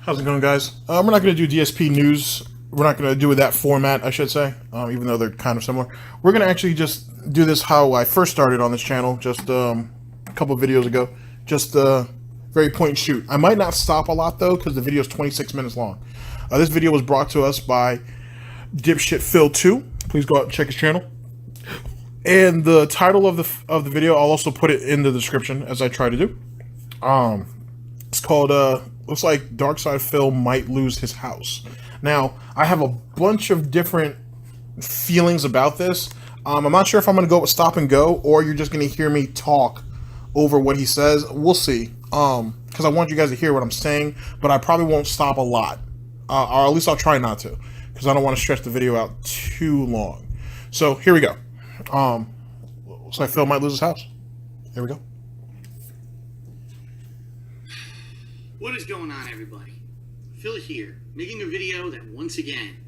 How's it going, guys? We're not going to do DSP news. We're not going to do it that format, I should say, even though they're kind of similar. We're going to actually just do this how I first started on this channel, just a couple of videos ago. Just very point and shoot. I might not stop a lot, though, because the video is 26 minutes long. This video was brought to us by DipShitPhil 2. Please go out and check his channel. And the title of the video, I'll also put it in the description, as I try to do. It's called, looks like DarkSidePhil might lose his house. Now, I have a bunch of different feelings about this. I'm not sure if I'm going to go with stop and go, or you're just going to hear me talk over what he says. We'll see. Because I want you guys to hear what I'm saying, but I probably won't stop a lot. Or at least I'll try not to, because I don't want to stretch the video out too long. So, here we go. Looks like Phil might lose his house. Here we go. What is going on, everybody? Phil here, making a video that once again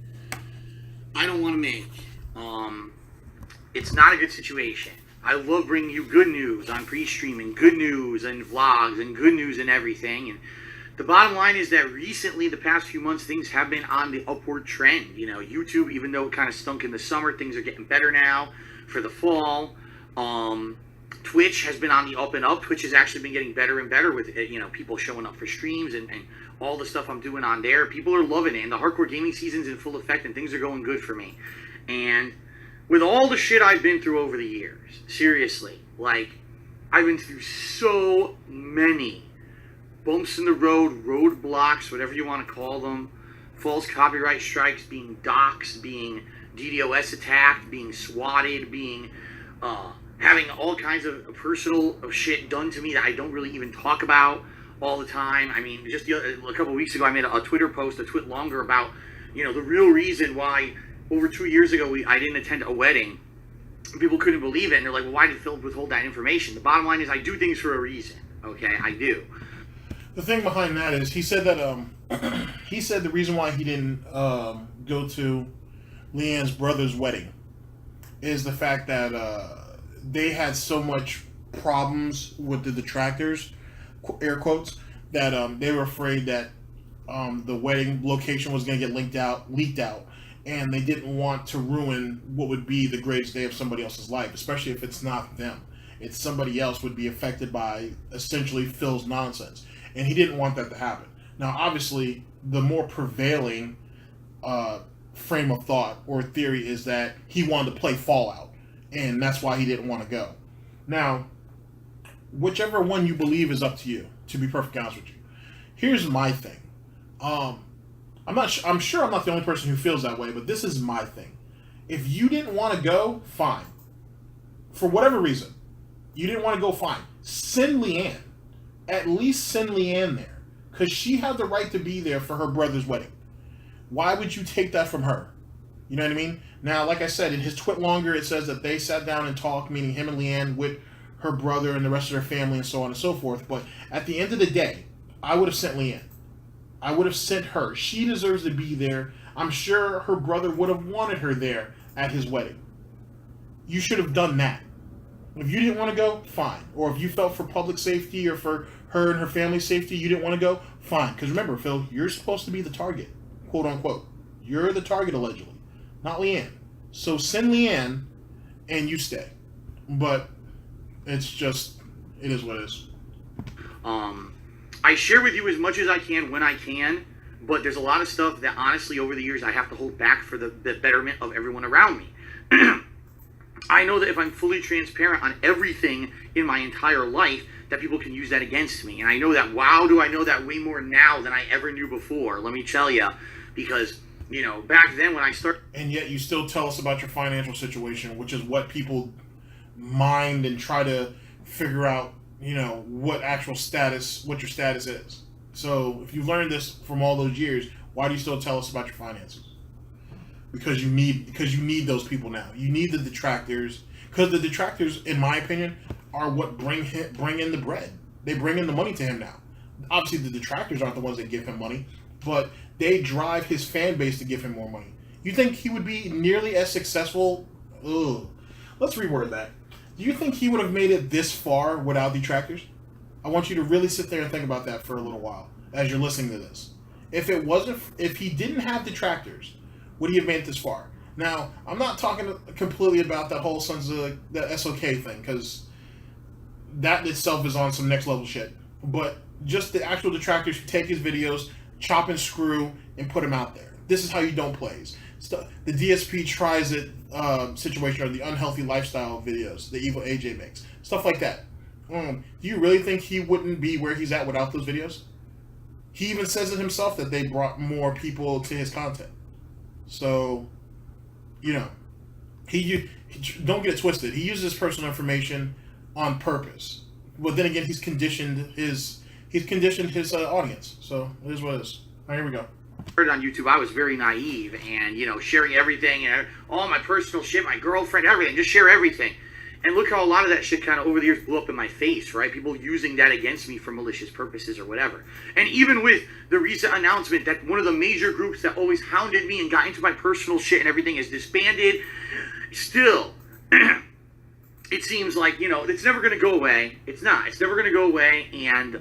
I don't want to make. It's not a good situation. I love bringing you good news on pre-streaming, good news and vlogs and good news and everything. And the bottom line is that recently, the past few months, things have been on the upward trend. You know, YouTube, even though it kind of stunk in the summer, things are getting better now for the fall. Twitch has been on the up and up. Twitch has actually been getting better and better with, you know, people showing up for streams and all the stuff I'm doing on there. People are loving it, and the hardcore gaming season's in full effect, and things are going good for me. And with all the shit I've been through over the years, seriously, like, I've been through so many bumps in the road, roadblocks, whatever you want to call them, false copyright strikes, being doxxed, being DDoS attacked, being swatted, being, having all kinds of personal shit done to me that I don't really even talk about all the time. I mean, just a couple of weeks ago, I made a Twitter post, a twit longer, about, you know, the real reason why over 2 years ago I didn't attend a wedding. People couldn't believe it, and they're like, well, why did Phil withhold that information? The bottom line is I do things for a reason, okay? I do. The thing behind that is he said that he said the reason why he didn't go to Leanne's brother's wedding is the fact that they had so much problems with the detractors, air quotes, that they were afraid that the wedding location was going to get leaked out, and they didn't want to ruin what would be the greatest day of somebody else's life, especially if it's not them. It's somebody else would be affected by essentially Phil's nonsense, and he didn't want that to happen. Now, obviously, the more prevailing frame of thought or theory is that he wanted to play Fallout, and that's why he didn't want to go. Now, whichever one you believe is up to you, to be perfectly honest with you. Here's my thing. I'm sure I'm not the only person who feels that way, but this is my thing. If you didn't want to go, fine. For whatever reason, you didn't want to go, fine. Send Leanne. At least send Leanne there, because she had the right to be there for her brother's wedding. Why would you take that from her? You know what I mean? Now, like I said, in his twit longer, it says that they sat down and talked, meaning him and Leanne, with her brother and the rest of their family and so on and so forth. But at the end of the day, I would have sent Leanne. I would have sent her. She deserves to be there. I'm sure her brother would have wanted her there at his wedding. You should have done that. If you didn't want to go, fine. Or if you felt for public safety or for her and her family's safety, you didn't want to go, fine. Because remember, Phil, you're supposed to be the target, quote unquote. You're the target, allegedly, not Leanne. So send Leanne and you stay. But it's just, it is what it is. I share with you as much as I can when I can, but there's a lot of stuff that honestly over the years I have to hold back for the betterment of everyone around me. I know that if I'm fully transparent on everything in my entire life, that people can use that against me. And I know that, wow, do I know that way more now than I ever knew before. Let me tell you, because, you know, back then when I started... And yet you still tell us about your financial situation, which is what people mind and try to figure out, you know, what your status is. So if you learned this from all those years, why do you still tell us about your finances? Because you need those people now. You need the detractors, because the detractors, in my opinion, are what bring in the bread. They bring in the money to him now. Obviously, the detractors aren't the ones that give him money, but they drive his fan base to give him more money. You think he would be nearly as successful? Let's reword that. Do you think he would have made it this far without detractors? I want you to really sit there and think about that for a little while as you're listening to this. If he didn't have detractors, would he have made it this far? Now, I'm not talking completely about that whole Sons of the SOK thing, because that itself is on some next level shit. But just the actual detractors who take his videos, chop and screw, and put them out there. This is how you don't plays. The DSP tries it situation, or the unhealthy lifestyle videos the evil AJ makes. Stuff like that. Do you really think he wouldn't be where he's at without those videos? He even says it himself that they brought more people to his content. So, you know, he don't get it twisted. He uses personal information on purpose. But then again, he's conditioned his audience. So it is what it is. All right, here we go. On YouTube, I was very naive and, you know, sharing everything and all my personal shit, my girlfriend, everything, just share everything. And look how a lot of that shit kind of over the years blew up in my face, right? People using that against me for malicious purposes or whatever. And even with the recent announcement that one of the major groups that always hounded me and got into my personal shit and everything is disbanded, still, it seems like, you know, it's never going to go away. It's not. It's never going to go away. And,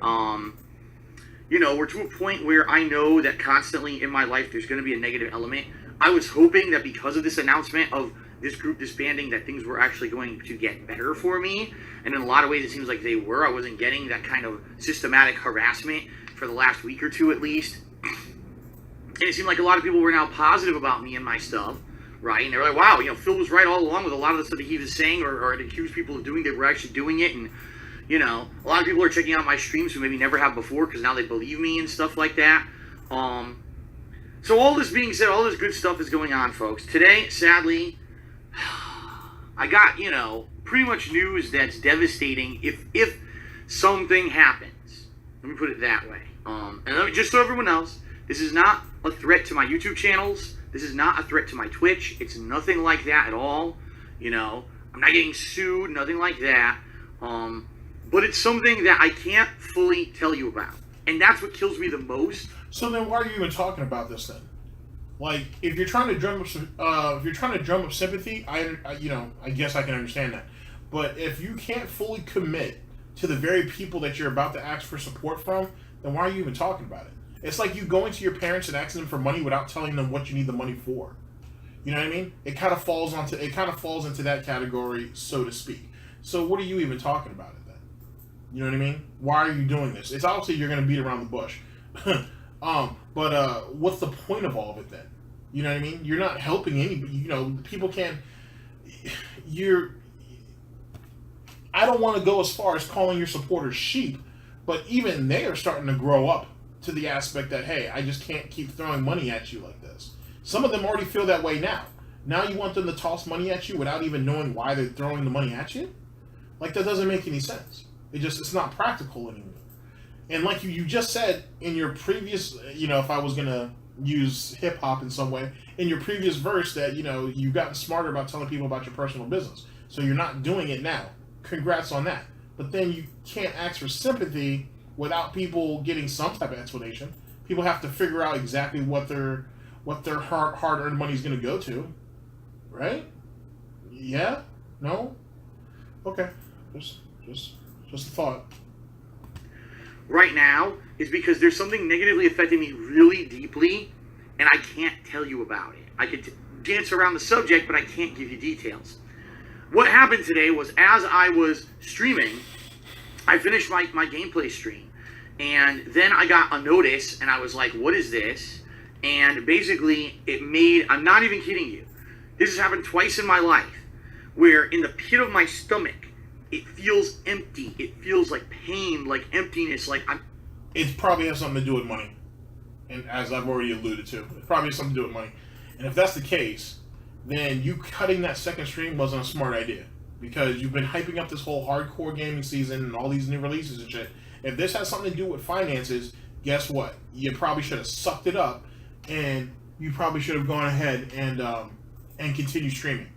you know, we're to a point where I know that constantly in my life there's going to be a negative element. I was hoping that because of this announcement of this group disbanding that things were actually going to get better for me. And in a lot of ways it seems like they were. I wasn't getting that kind of systematic harassment for the last week or two at least. And it seemed like a lot of people were now positive about me and my stuff, right? And they were like, wow, you know, Phil was right all along with a lot of the stuff that he was saying or had accused people of doing. They were actually doing it. And, you know, a lot of people are checking out my streams who maybe never have before because now they believe me and stuff like that. So all this being said, all this good stuff is going on, folks. Today, sadly, I got, you know, pretty much news that's devastating if something happens. Let me put it that way. And just so everyone else, this is not a threat to my YouTube channels. This is not a threat to my Twitch. It's nothing like that at all. You know, I'm not getting sued, nothing like that. But it's something that I can't fully tell you about. And that's what kills me the most. So then why are you even talking about this then? Like, if you're trying to drum up sympathy, I guess I can understand that. But if you can't fully commit to the very people that you're about to ask for support from, then why are you even talking about it? It's like you going to your parents and asking them for money without telling them what you need the money for. You know what I mean? It kind of falls into that category, so to speak. So what are you even talking about it then? You know what I mean? Why are you doing this? It's obviously you're going to beat around the bush. But what's the point of all of it then? You know what I mean? You're not helping anybody. You know, people can't. I don't want to go as far as calling your supporters sheep, but even they are starting to grow up to the aspect that, hey, I just can't keep throwing money at you like this. Some of them already feel that way now. Now you want them to toss money at you without even knowing why they're throwing the money at you? Like, that doesn't make any sense. It's not practical anymore. And like you just said in your previous, you know, if I was going to use hip-hop in some way, in your previous verse that, you know, you've gotten smarter about telling people about your personal business. So you're not doing it now. Congrats on that. But then you can't ask for sympathy without people getting some type of explanation. People have to figure out exactly what their hard-earned money is going to go to. Right? Yeah? No? Okay. Just a thought. Right now is because there's something negatively affecting me really deeply, and I can't tell you about it. I could dance around the subject, but I can't give you details. What happened today was, as I was streaming, I finished my gameplay stream, and then I got a notice, and I was like, what is this? And basically, I'm not even kidding you, this has happened twice in my life, where in the pit of my stomach, it feels empty. It feels like pain, like emptiness, like I'm... It probably has something to do with money. And as I've already alluded to, it probably has something to do with money. And if that's the case, then you cutting that second stream wasn't a smart idea. Because you've been hyping up this whole hardcore gaming season and all these new releases and shit. If this has something to do with finances, guess what? You probably should have sucked it up, and you probably should have gone ahead and continued streaming.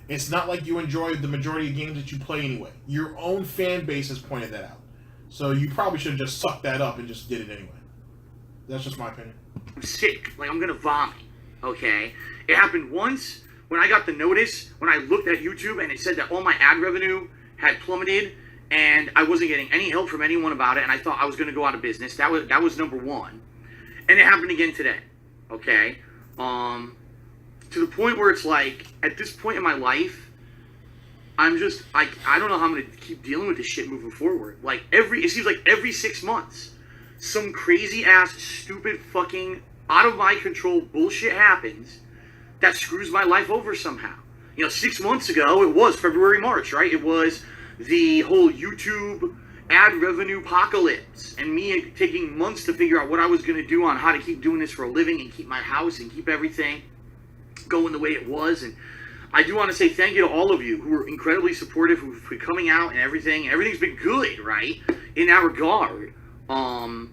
It's not like you enjoy the majority of games that you play anyway. Your own fan base has pointed that out. So you probably should have just sucked that up and just did it anyway. That's just my opinion. I'm sick. Like, I'm going to vomit. Okay? It happened once when I got the notice, when I looked at YouTube and it said that all my ad revenue had plummeted and I wasn't getting any help from anyone about it, and I thought I was going to go out of business. That was number one. And it happened again today. Okay? To the point where it's like, at this point in my life, I'm just, I don't know how I'm going to keep dealing with this shit moving forward. Like, it seems like every 6 months, some crazy ass, stupid, fucking, out of my control bullshit happens that screws my life over somehow. 6 months ago, it was February, March, right? It was the whole YouTube ad revenue apocalypse and me taking months to figure out what I was going to do on how to keep doing this for a living and keep my house and keep everything going the way it was. And I do want to say thank you to all of you who were incredibly supportive, who've been coming out and everything. And everything's been good, right? In that regard. And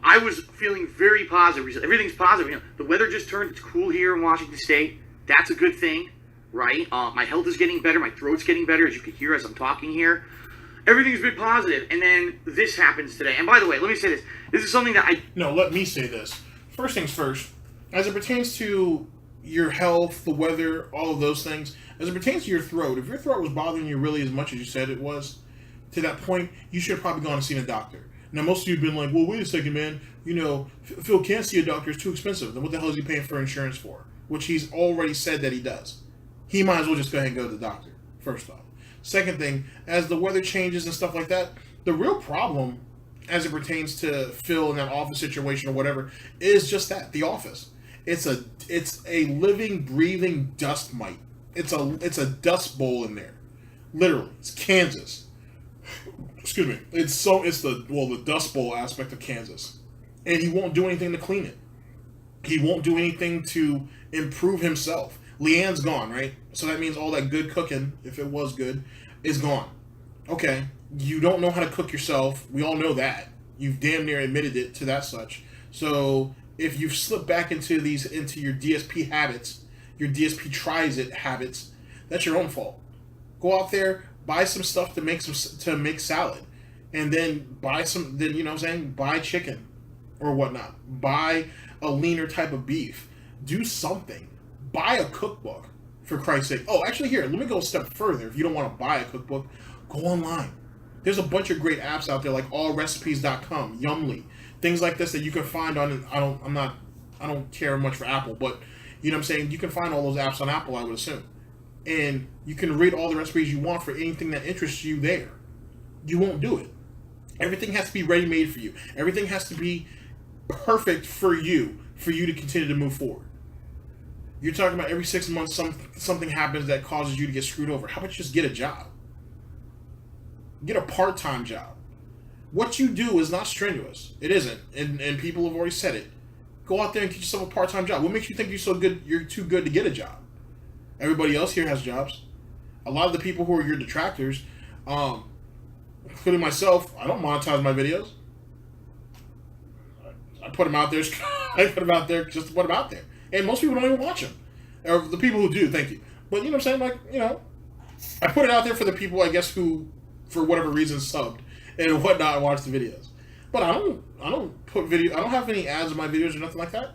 I was feeling very positive. Everything's positive. The weather just turned. It's cool here in Washington State. That's a good thing, right? My health is getting better. My throat's getting better, as you can hear as I'm talking here. Everything's been positive. And then this happens today. And by the way, let me say this. This is something that No, let me say this. First things first. As it pertains to your health, the weather, all of those things, as it pertains to your throat, if your throat was bothering you really as much as you said it was, to that point, you should have probably gone and seen a doctor. Now, most of you have been like, well, wait a second, man. Phil can't see a doctor. It's too expensive. Then what the hell is he paying for insurance for? Which he's already said that he does. He might as well just go ahead and go to the doctor, first off. Second thing, as the weather changes and stuff like that, the real problem, as it pertains to Phil in that office situation or whatever, is just that, the office. It's a living, breathing dust mite. It's a dust bowl in there. Literally. It's Kansas. Excuse me. It's the Dust Bowl aspect of Kansas. And he won't do anything to clean it. He won't do anything to improve himself. Leanne's gone, right? So that means all that good cooking, if it was good, is gone. Okay. You don't know how to cook yourself. We all know that. You've damn near admitted it to that such. So if you've slipped back into your DSP habits, your DSP tries it habits, that's your own fault. Go out there, buy some stuff to make salad, and then buy chicken or whatnot. Buy a leaner type of beef. Do something. Buy a cookbook, for Christ's sake. Oh, actually, here, let me go a step further. If you don't want to buy a cookbook, go online. There's a bunch of great apps out there like allrecipes.com, Yumly, things like this that you can find on. I don't care much for Apple, but you know what I'm saying. You can find all those apps on Apple, I would assume. And you can read all the recipes you want for anything that interests you there. You won't do it. Everything has to be ready-made for you. Everything has to be perfect for you to continue to move forward. You're talking about every 6 months something happens that causes you to get screwed over. How about you just get a job? Get a part-time job. What you do is not strenuous. It isn't. And people have already said it. Go out there and get yourself a part-time job. What makes you think you're too good to get a job? Everybody else here has jobs. A lot of the people who are your detractors, including myself, I don't monetize my videos. I put them out there. I put them out there just to put them out there. And most people don't even watch them. Or the people who do, thank you. But you know what I'm saying? I put it out there for the people, I guess, who, for whatever reason, subbed and whatnot, watch the videos. But I don't have any ads in my videos or nothing like that.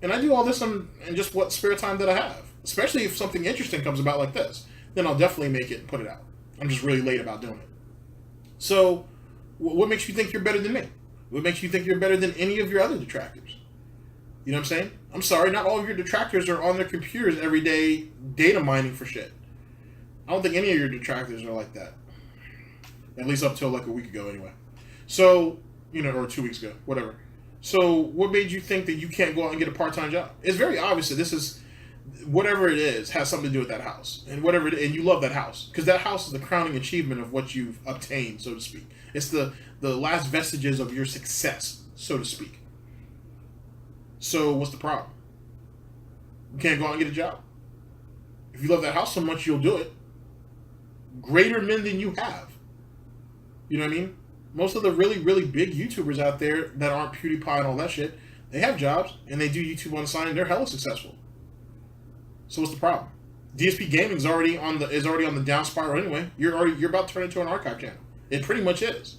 And I do all this in just what spare time that I have. Especially if something interesting comes about like this. Then I'll definitely make it and put it out. I'm just really late about doing it. So, what makes you think you're better than me? What makes you think you're better than any of your other detractors? You know what I'm saying? I'm sorry, not all of your detractors are on their computers every day data mining for shit. I don't think any of your detractors are like that. At least up till like a week ago anyway. So, or 2 weeks ago, whatever. So, what made you think that you can't go out and get a part-time job? It's very obvious that this is, whatever it is, has something to do with that house. And and you love that house. Because that house is the crowning achievement of what you've obtained, so to speak. It's the last vestiges of your success, so to speak. So, what's the problem? You can't go out and get a job. If you love that house so much, you'll do it. Greater men than you have. You know what I mean? Most of the really, really big YouTubers out there that aren't PewDiePie and all that shit, they have jobs, and they do YouTube on the side, and they're hella successful. So what's the problem? DSP Gaming is already on the down spiral anyway. You're about to turn into an archive channel. It pretty much is.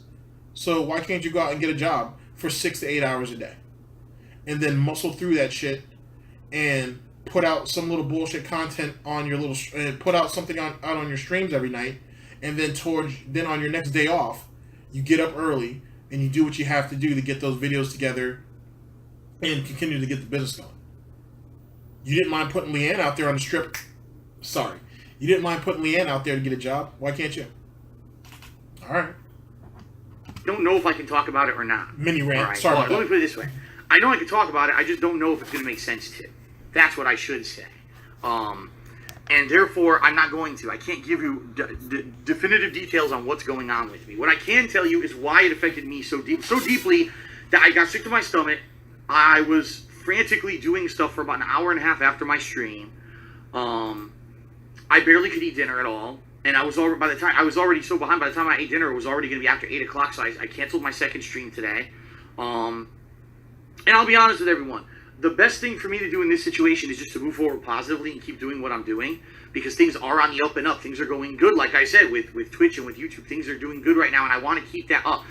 So why can't you go out and get a job for 6 to 8 hours a day, and then muscle through that shit and put out some little bullshit content on your put out something out on your streams every night, and then on your next day off, You get up early and you do what you have to do to get those videos together and continue to get the business going. You didn't mind putting Leanne out there on the strip. Sorry. You didn't mind putting Leanne out there to get a job. Why can't you? All right. I don't know if I can talk about it or not. Mini rant. All right. Sorry about Let me that. put it this way. I know I can talk about it. I just don't know if it's going to make sense to. That's what I should say. And therefore, I'm not going to. I can't give you definitive details on what's going on with me. What I can tell you is why it affected me so deeply that I got sick to my stomach. I was frantically doing stuff for about an hour and a half after my stream. I barely could eat dinner at all, and I was already so behind. By the time I ate dinner, it was already going to be after 8 o'clock. So I canceled my second stream today. And I'll be honest with everyone. The best thing for me to do in this situation is just to move forward positively and keep doing what I'm doing, because things are on the up and up. Things are going good. Like I said, with Twitch and with YouTube, things are doing good right now, and I want to keep that up.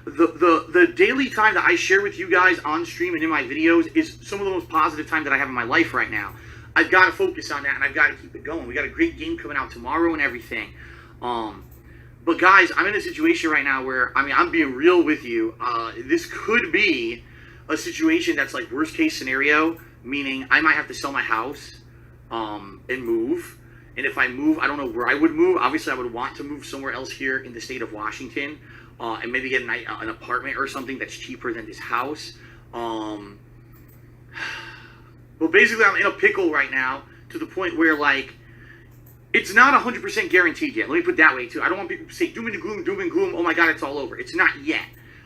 The daily time that I share with you guys on stream and in my videos is some of the most positive time that I have in my life right now. I've got to focus on that, and I've got to keep it going. We got a great game coming out tomorrow and everything. But guys, I'm in a situation right now where, I mean, I'm being real with you. This could be a situation that's like worst case scenario, meaning I might have to sell my house and move. And if I move, I don't know where I would move. Obviously, I would want to move somewhere else here in the state of Washington, and maybe get an apartment or something that's cheaper than this house. But basically, I'm in a pickle right now to the point where, like, it's not 100% guaranteed yet. Let me put it that way, too. I don't want people to say doom and gloom, oh my God, it's all over. It's not yet.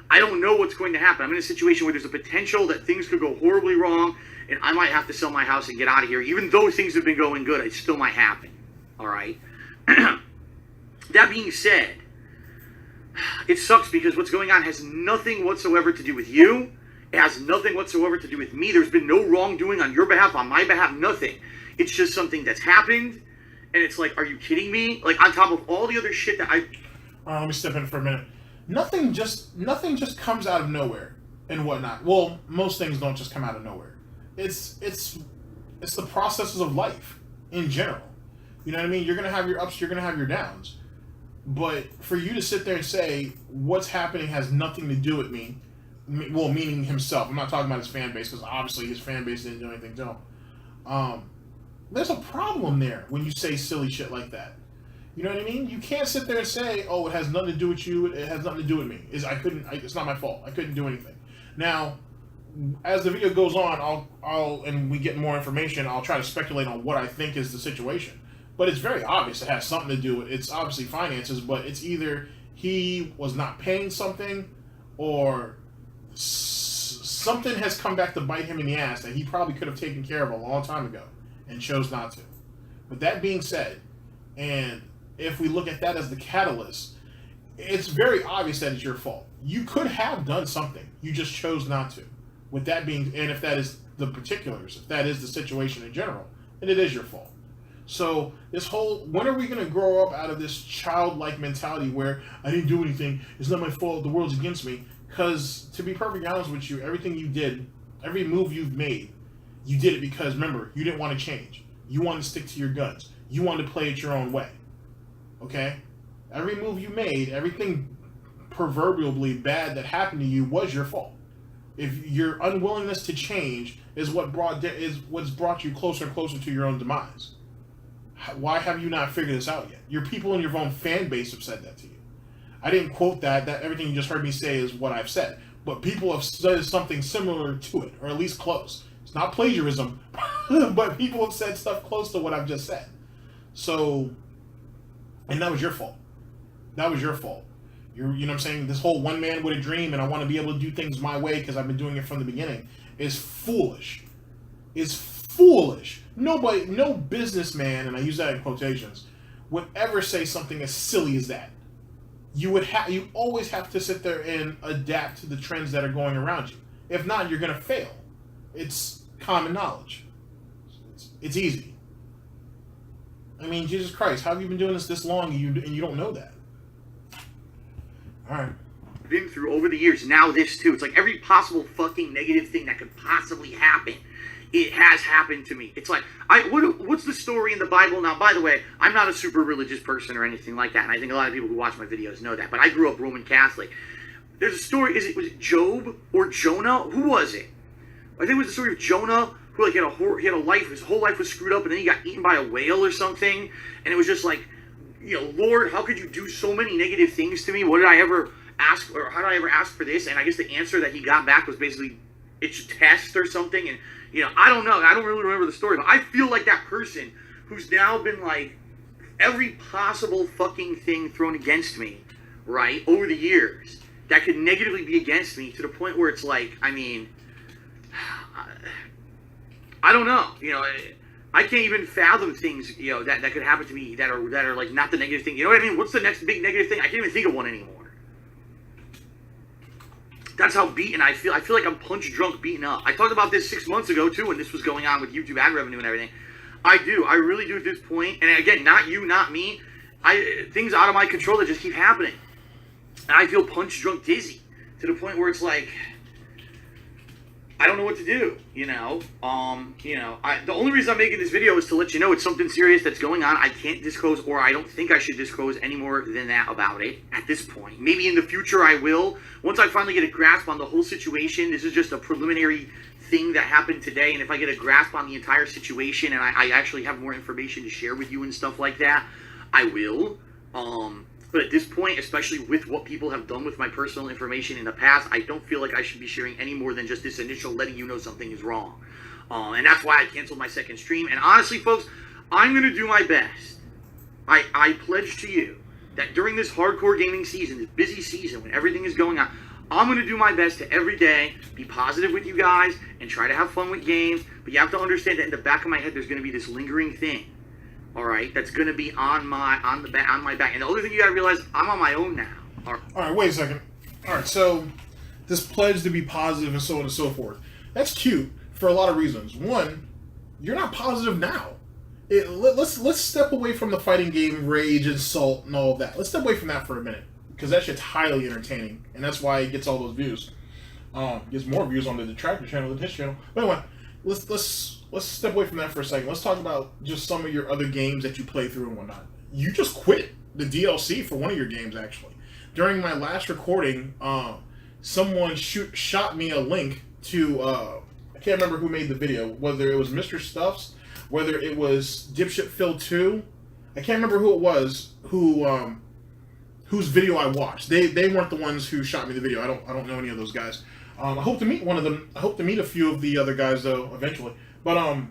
I don't know what's going to happen. I'm in a situation where there's a potential that things could go horribly wrong, and I might have to sell my house and get out of here. Even though things have been going good, it still might happen. All right? That being said, it sucks because what's going on has nothing whatsoever to do with you. It has nothing whatsoever to do with me. There's been no wrongdoing on your behalf, on my behalf, nothing. It's just something that's happened, and it's like, are you kidding me? Like, on top of all the other shit that Let me step in for a minute. Nothing just comes out of nowhere and whatnot. Well, most things don't just come out of nowhere. It's the processes of life in general. You know what I mean? You're gonna have your ups, you're gonna have your downs. But for you to sit there and say what's happening has nothing to do with me, well, meaning himself. I'm not talking about his fan base, because obviously his fan base didn't do anything to him. There's a problem there when you say silly shit like that. You know what I mean? You can't sit there and say, "Oh, it has nothing to do with you. It has nothing to do with me. It's not my fault. I couldn't do anything." Now, as the video goes on, and we get more information, I'll try to speculate on what I think is the situation. But it's very obvious it has something to do with. It's obviously finances, but it's either he was not paying something, or something has come back to bite him in the ass that he probably could have taken care of a long time ago and chose not to. But that being said, and if we look at that as the catalyst, it's very obvious that it's your fault. You could have done something. You just chose not to. With that being, and if that is the particulars, if that is the situation in general, then it is your fault. So this whole, when are we going to grow up out of this childlike mentality where I didn't do anything, it's not my fault, the world's against me? Because to be perfectly honest with you, everything you did, every move you've made, you did it because, remember, you didn't want to change. You wanted to stick to your guns. You wanted to play it your own way. Okay? Every move you made, everything proverbially bad that happened to you was your fault. If your unwillingness to change is what's brought you closer and closer to your own demise. Why have you not figured this out yet? Your people in your own fan base have said that to you. I didn't quote that. That everything you just heard me say is what I've said. But people have said something similar to it, or at least close. It's not plagiarism, but people have said stuff close to what I've just said. So, and that was your fault. That was your fault. You know what I'm saying? This whole one man with a dream and I want to be able to do things my way because I've been doing it from the beginning is foolish. Is foolish. Nobody, no businessman, and I use that in quotations, would ever say something as silly as that. You always have to sit there and adapt to the trends that are going around you. If not, you're going to fail. It's common knowledge. It's easy. I mean, Jesus Christ, how have you been doing this long and you don't know that? All right. Been through over the years, now this too. It's like every possible fucking negative thing that could possibly happen it has happened to me. It's like, what's the story in the Bible? Now, by the way, I'm not a super religious person or anything like that, and I think a lot of people who watch my videos know that, but I grew up Roman Catholic. There's a story, was it Job or Jonah? Who was it? I think it was the story of Jonah, who like he had a life, his whole life was screwed up, and then he got eaten by a whale or something, and it was just like, Lord, how could you do so many negative things to me? What did I ever ask, or how did I ever ask for this? And I guess the answer that he got back was basically, it's a test or something. And I don't know, I don't really remember the story, but I feel like that person who's now been like every possible fucking thing thrown against me, right, over the years, that could negatively be against me, to the point where it's like, I mean, I don't know, I can't even fathom things, that could happen to me that are like not the negative thing. You know what I mean? What's the next big negative thing? I can't even think of one anymore. That's how beaten I feel. I feel like I'm punch drunk, beaten up. I talked about this 6 months ago too, when this was going on with YouTube ad revenue and everything. I really do at this point. And again, not you, not me. Things out of my control that just keep happening, and I feel punch drunk, dizzy, to the point where it's like, I don't know what to do, the only reason I'm making this video is to let you know it's something serious that's going on. I can't disclose, or I don't think I should disclose any more than that about it at this point. Maybe in the future I will. Once I finally get a grasp on the whole situation, this is just a preliminary thing that happened today, and if I get a grasp on the entire situation and I actually have more information to share with you and stuff like that, I will. But at this point, especially with what people have done with my personal information in the past, I don't feel like I should be sharing any more than just this initial letting you know something is wrong. And that's why I canceled my second stream. And honestly, folks, I'm going to do my best. I pledge to you that during this hardcore gaming season, this busy season, when everything is going on, I'm going to do my best to every day be positive with you guys and try to have fun with games. But you have to understand that in the back of my head, there's going to be this lingering thing. All right, that's going to be on my back. And the other thing you got to realize, I'm on my own now. All right, wait a second. All right, so this pledge to be positive and so on and so forth. That's cute for a lot of reasons. One, you're not positive now. Let's step away from the fighting game, rage, insult, and all of that. Let's step away from that for a minute, because that shit's highly entertaining, and that's why it gets all those views. Gets more views on the Detractor channel than his channel. But anyway, let's step away from that for a second. Let's talk about just some of your other games that you play through and whatnot. You just quit the DLC for one of your games, actually. During my last recording, someone shot me a link to, I can't remember who made the video, whether it was Mr. Stuffs, whether it was DipShitPhil 2. I can't remember who it was, whose video I watched. They weren't the ones who shot me the video. I don't know any of those guys. I hope to meet one of them. I hope to meet a few of the other guys, though, eventually. But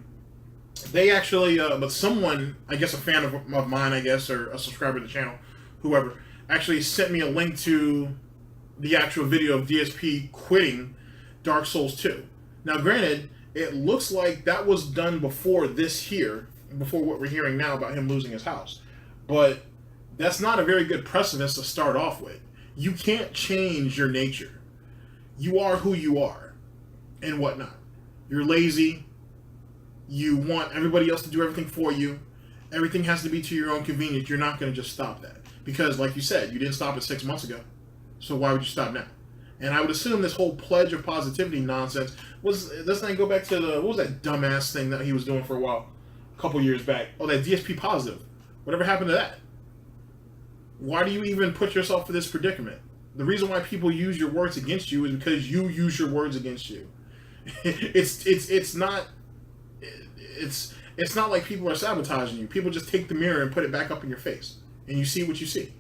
they actually, but someone, I guess a fan of mine, I guess, or a subscriber to the channel, whoever, actually sent me a link to the actual video of DSP quitting Dark Souls 2. Now, granted, it looks like that was done before this here, before what we're hearing now about him losing his house. But that's not a very good precedence to start off with. You can't change your nature. You are who you are, and whatnot. You're lazy. You want everybody else to do everything for you. Everything has to be to your own convenience. You're not going to just stop that. Because, like you said, you didn't stop it 6 months ago. So why would you stop now? And I would assume this whole pledge of positivity nonsense was, let's not go back to the, what was that dumbass thing that he was doing for a while, a couple years back? Oh, that DSP positive. Whatever happened to that? Why do you even put yourself in this predicament? The reason why people use your words against you is because you use your words against you. It's not like people are sabotaging you. People just take the mirror and put it back up in your face, and you see what you see.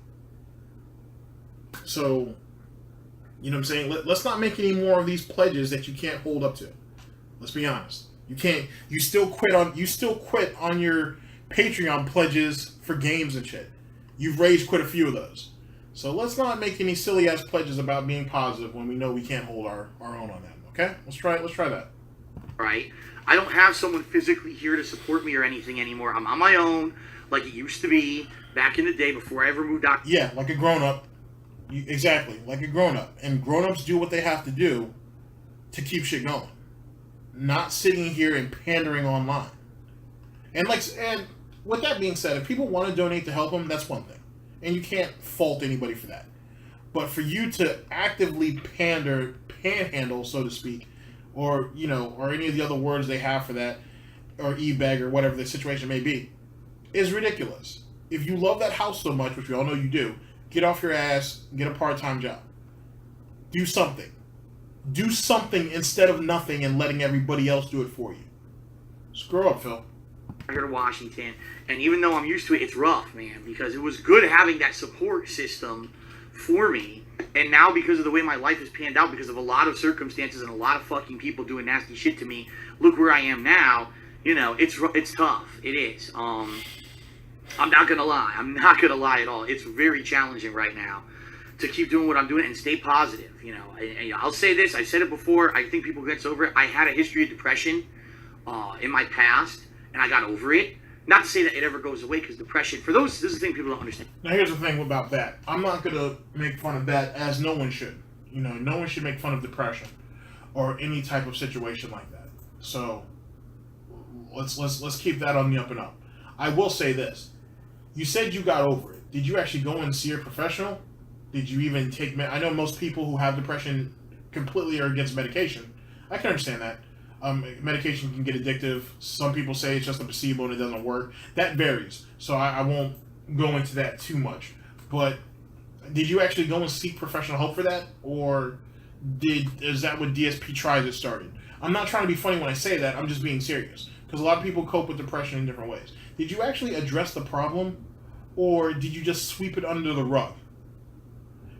So, you know what I'm saying? Let's not make any more of these pledges that you can't hold up to. Let's be honest. You can't. You still quit on your Patreon pledges for games and shit. You've rage quit a few of those. So let's not make any silly ass pledges about being positive when we know we can't hold our own on them. Okay? Let's try that. Right? I don't have someone physically here to support me or anything anymore. I'm on my own, like it used to be back in the day before I ever moved out. Yeah, like a grown-up. Exactly, like a grown-up. And grown-ups do what they have to do to keep shit going. Not sitting here and pandering online. And with that being said, if people want to donate to help them, that's one thing. And you can't fault anybody for that. But for you to actively panhandle, so to speak, or or any of the other words they have for that, or e-bag or whatever the situation may be, is ridiculous. If you love that house so much, which we all know you do, get off your ass, get a part-time job. Do something. Do something instead of nothing and letting everybody else do it for you. Screw up, Phil. Here to Washington, and even though I'm used to it, it's rough, man, because it was good having that support system for me, and now because of the way my life has panned out, because of a lot of circumstances and a lot of fucking people doing nasty shit to me, look where I am now. It's tough. It is. I'm not gonna lie. I'm not gonna lie at all. It's very challenging right now to keep doing what I'm doing and stay positive. I'll say this. I said it before. I think people get over it. I had a history of depression in my past, and I got over it. Not to say that it ever goes away, because depression, this is the thing people don't understand. Now, here's the thing about that. I'm not gonna make fun of that, as no one should. No one should make fun of depression or any type of situation like that. So let's keep that on the up and up. I will say this. You said you got over it. Did you actually go and see a professional? Did you even take I know most people who have depression completely are against medication. I can understand that. Medication can get addictive. Some people say it's just a placebo and it doesn't work. That varies. So I won't go into that too much. But did you actually go and seek professional help for that? Or is that what DSP tries it started? I'm not trying to be funny when I say that. I'm just being serious. Because a lot of people cope with depression in different ways. Did you actually address the problem? Or did you just sweep it under the rug?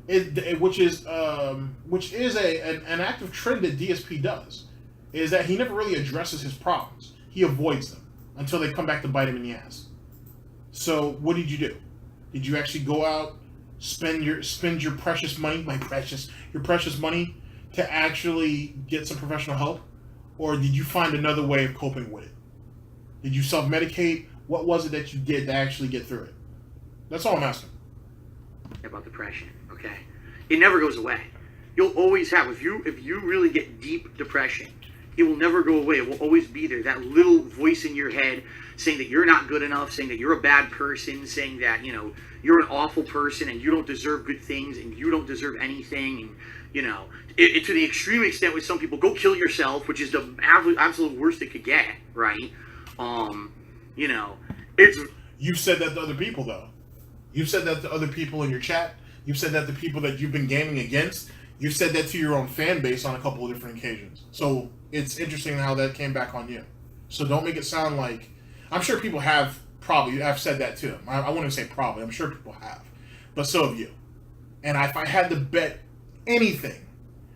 Which is an active trend that DSP does. Is that he never really addresses his problems. He avoids them until they come back to bite him in the ass. So what did you do? Did you actually go out, spend your precious money, your precious money to actually get some professional help? Or did you find another way of coping with it? Did you self-medicate? What was it that you did to actually get through it? That's all I'm asking. About depression, okay? It never goes away. You'll always have, if you really get deep depression, it will never go away. It will always be there. That little voice in your head saying that you're not good enough, saying that you're a bad person, saying that, you're an awful person and you don't deserve good things and you don't deserve anything. And, to the extreme extent with some people, go kill yourself, which is the absolute worst it could get, right? You've said that to other people, though. You've said that to other people in your chat. You've said that to people that you've been gaming against. You've said that to your own fan base on a couple of different occasions. So it's interesting how that came back on you. So don't make it sound like... I'm sure people have said that too. I wouldn't say probably. I'm sure people have. But so have you. And if I had to bet anything,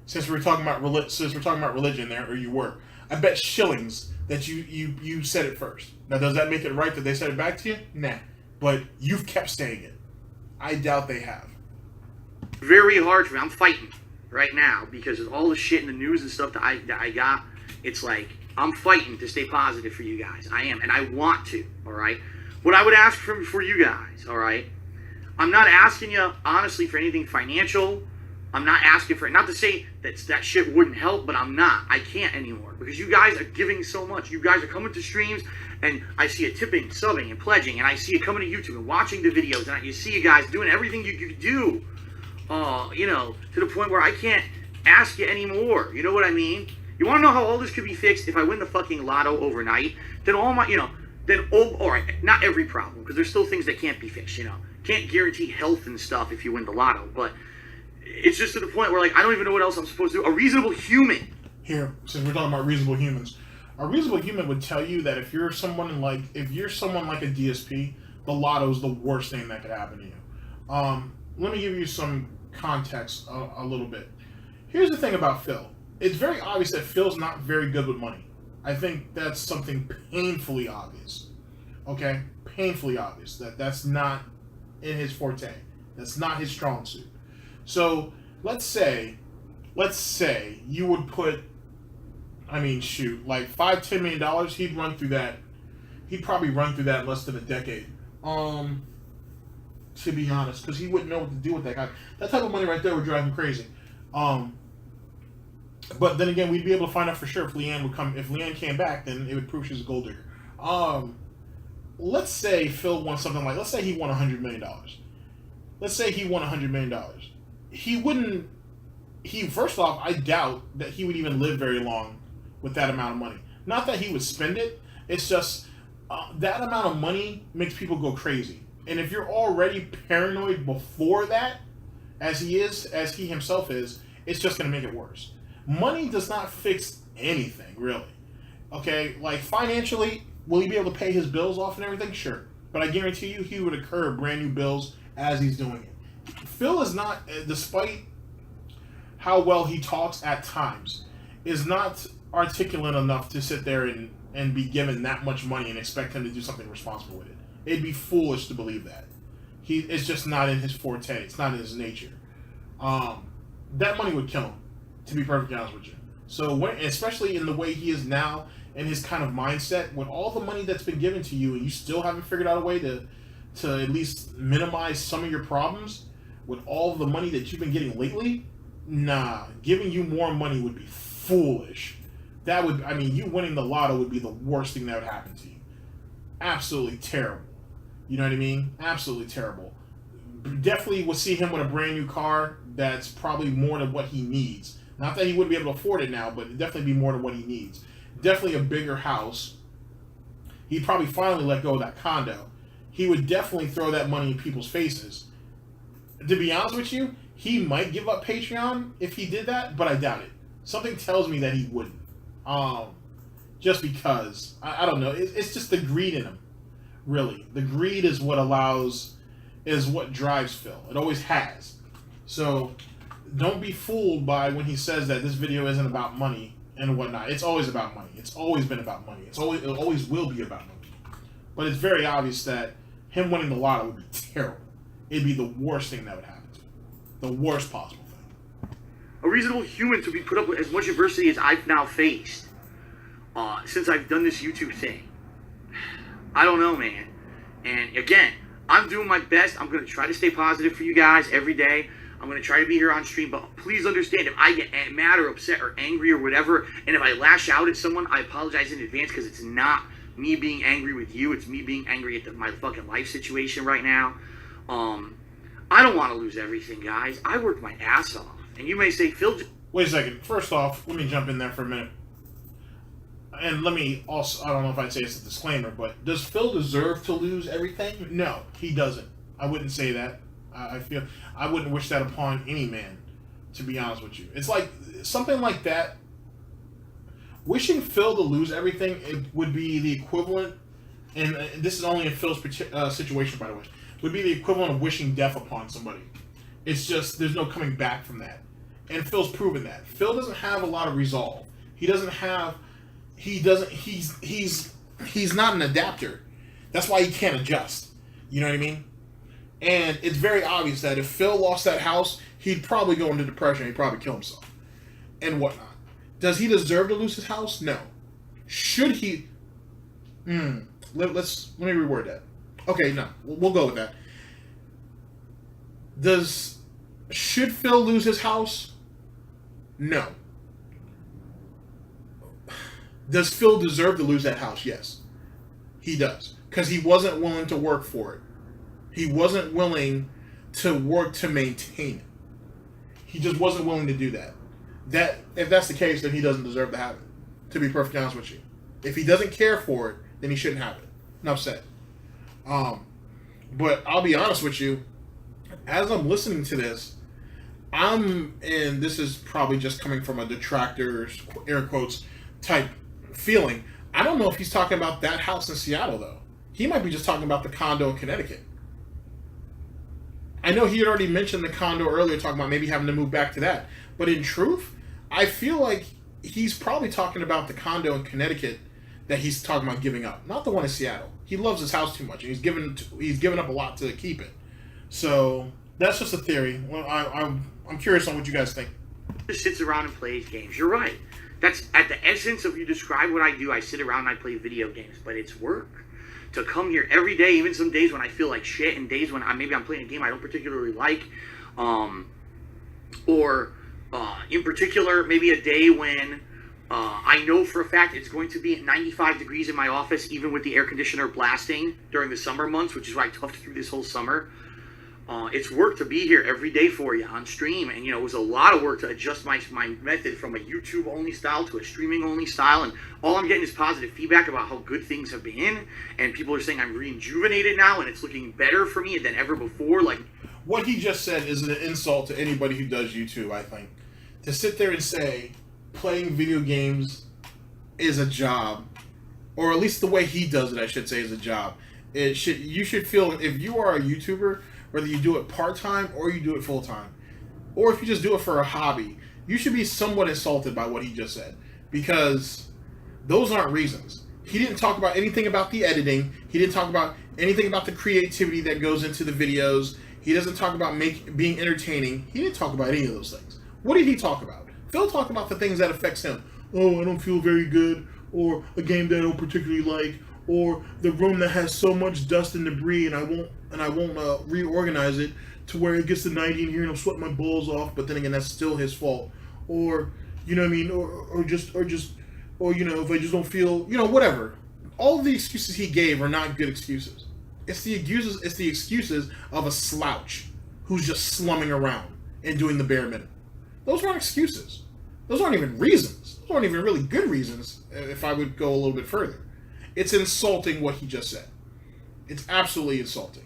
since we're talking about religion there, or you were, I bet shillings that you said it first. Now, does that make it right that they said it back to you? Nah. But you've kept saying it. I doubt they have. Very hard for me. I'm fighting right now because of all the shit in the news and stuff that I got. It's like, I'm fighting to stay positive for you guys. I am, and I want to, all right? What I would ask for you guys, all right? I'm not asking you, honestly, for anything financial. I'm not asking for it. Not to say that shit wouldn't help, but I'm not. I can't anymore because you guys are giving so much. You guys are coming to streams, and I see you tipping, subbing, and pledging, and I see you coming to YouTube and watching the videos, and you see you guys doing everything you do, to the point where I can't ask you anymore. You know what I mean? You want to know how all this could be fixed? If I win the fucking lotto overnight, then all my, all right, not every problem, because there's still things that can't be fixed, Can't guarantee health and stuff if you win the lotto, but it's just to the point where, I don't even know what else I'm supposed to do. A reasonable human. Here, since we're talking about reasonable humans, a reasonable human would tell you that if you're someone like a DSP, the lotto is the worst thing that could happen to you. Let me give you some context a little bit. Here's the thing about Phil. It's very obvious that Phil's not very good with money. I think that's something painfully obvious. Okay? Painfully obvious. That's not in his forte. That's not his strong suit. So, let's say you would put, like $5-10 million, he'd run through that. He'd probably run through that in less than a decade. To be honest, because he wouldn't know what to do with that guy. That type of money right there would drive him crazy. But then again, we'd be able to find out for sure if Leanne would come. If Leanne came back, then it would prove she's a gold digger. Let's say Phil won something like, let's say he won $100 million. Let's say he won $100 million. First off, I doubt that he would even live very long with that amount of money. Not that he would spend it. It's just that amount of money makes people go crazy. And if you're already paranoid before that, as he himself is, it's just going to make it worse. Money does not fix anything, really. Okay, like financially, will he be able to pay his bills off and everything? Sure. But I guarantee you he would incur brand new bills as he's doing it. Phil is not, despite how well he talks at times, is not articulate enough to sit there and be given that much money and expect him to do something responsible with it. It'd be foolish to believe that. It's just not in his forte. It's not in his nature. That money would kill him, to be perfectly honest with you. So, especially in the way he is now, and his kind of mindset, with all the money that's been given to you, and you still haven't figured out a way to at least minimize some of your problems, with all the money that you've been getting lately, nah, giving you more money would be foolish. That would, I mean, you winning the lotto would be the worst thing that would happen to you. Absolutely terrible. You know what I mean? Absolutely terrible. Definitely would see him with a brand new car that's probably more than what he needs. Not that he wouldn't be able to afford it now, but it'd definitely be more than what he needs. Definitely a bigger house. He'd probably finally let go of that condo. He would definitely throw that money in people's faces. To be honest with you, he might give up Patreon if he did that, but I doubt it. Something tells me that he wouldn't. Just because. I don't know. It's just the greed in him, really. The greed is what drives Phil. It always has. So don't be fooled by when he says that this video isn't about money and whatnot. It's always about money. It's always been about money. It always will be about money. But it's very obvious that him winning the lotto would be terrible. It'd be the worst thing that would happen to him. The worst possible thing. A reasonable human to be put up with as much adversity as I've now faced since I've done this YouTube thing. I don't know, man. And again, I'm doing my best. I'm going to try to stay positive for you guys every day. I'm going to try to be here on stream, but please understand, if I get mad or upset or angry or whatever, and if I lash out at someone, I apologize in advance, because it's not me being angry with you. It's me being angry at my fucking life situation right now. I don't want to lose everything, guys. I worked my ass off. And you may say, Phil... Wait a second. First off, let me jump in there for a minute. And let me also, I don't know if I'd say it's a disclaimer, but does Phil deserve to lose everything? No, he doesn't. I wouldn't say that. I feel I wouldn't wish that upon any man, to be honest with you. It's like something like that. Wishing Phil to lose everything, it would be the equivalent, and this is only in Phil's situation, by the way, would be the equivalent of wishing death upon somebody. It's just there's no coming back from that, and Phil's proven that. Phil doesn't have a lot of resolve. He's not an adapter. That's why he can't adjust. You know what I mean? And it's very obvious that if Phil lost that house, he'd probably go into depression. He'd probably kill himself and whatnot. Does he deserve to lose his house? No. Should he? Let me reword that. Okay, no, we'll go with that. Should Phil lose his house? No. Does Phil deserve to lose that house? Yes, he does, because he wasn't willing to work for it. He wasn't willing to work to maintain it. He just wasn't willing to do that. If that's the case, then he doesn't deserve to have it, to be perfectly honest with you. If he doesn't care for it, then he shouldn't have it. Enough said. But I'll be honest with you, as I'm listening to this, and this is probably just coming from a detractor's, air quotes, type feeling. I don't know if he's talking about that house in Seattle, though. He might be just talking about the condo in Connecticut. I know he had already mentioned the condo earlier, talking about maybe having to move back to that. But in truth, I feel like he's probably talking about the condo in Connecticut that he's talking about giving up, not the one in Seattle. He loves his house too much, and he's given up a lot to keep it. So that's just a theory. Well, I'm curious on what you guys think. Just sits around and plays games. You're right. That's at the essence of, you describe what I do. I sit around and I play video games, but it's work. To come here every day, even some days when I feel like shit, and days when maybe I'm playing a game I don't particularly like, or in particular, maybe a day when I know for a fact it's going to be at 95 degrees in my office, even with the air conditioner blasting during the summer months, which is why I toughed through this whole summer. It's work to be here every day for you on stream, and it was a lot of work to adjust my method from a YouTube only style to a streaming only style, and all I'm getting is positive feedback about how good things have been, and people are saying I'm rejuvenated now, and it's looking better for me than ever before. Like, what he just said is an insult to anybody who does YouTube, I think. To sit there and say playing video games is a job, or at least the way he does it, I should say, is a job. You should feel, if you are a YouTuber, whether you do it part-time or you do it full-time, or if you just do it for a hobby, you should be somewhat insulted by what he just said, because those aren't reasons. He didn't talk about anything about the editing. He didn't talk about anything about the creativity that goes into the videos. He doesn't talk about being entertaining. He didn't talk about any of those things. What did he talk about? Phil talked about the things that affects him. Oh, I don't feel very good, or a game that I don't particularly like, or the room that has so much dust and debris, and I won't reorganize it to where it gets to 90 in here and I'm sweating my balls off. But then again, that's still his fault. Or you know what I mean? Or if I just don't feel, whatever. All of the excuses he gave are not good excuses. It's the excuses of a slouch who's just slumming around and doing the bare minimum. Those aren't excuses. Those aren't even reasons. Those aren't even really good reasons, if I would go a little bit further. It's insulting what he just said. It's absolutely insulting.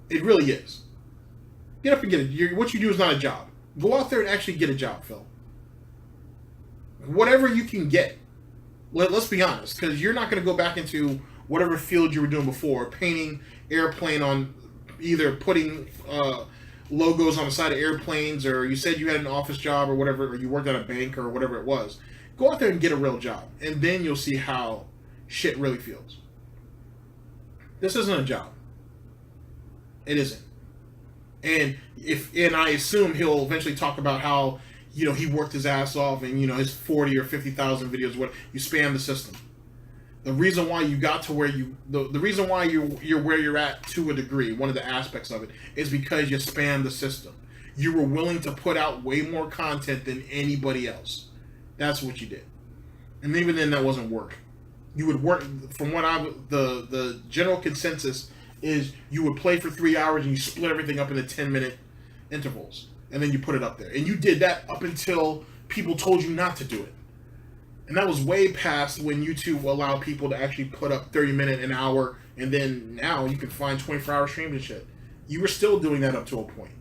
It really is. Get up and get it. What you do is not a job. Go out there and actually get a job, Phil. Whatever you can get. Let's be honest, because you're not going to go back into whatever field you were doing before, painting airplane on, either putting logos on the side of airplanes, or you said you had an office job or whatever, or you worked at a bank or whatever it was. Go out there and get a real job, and then you'll see how shit really feels. This isn't a job. It isn't. And I assume he'll eventually talk about how, he worked his ass off, and his 40 or 50,000 videos, what you spam the system. The reason why you got to where the reason why you're where you're at, to a degree, one of the aspects of it, is because you spammed the system. You were willing to put out way more content than anybody else. That's what you did. And even then, that wasn't work. You would work, from what the general consensus is, you would play for 3 hours and you split everything up into 10-minute intervals. And then you put it up there. And you did that up until people told you not to do it. And that was way past when YouTube will allow people to actually put up 30-minute, an hour, and then now you can find 24-hour streams and shit. You were still doing that up to a point.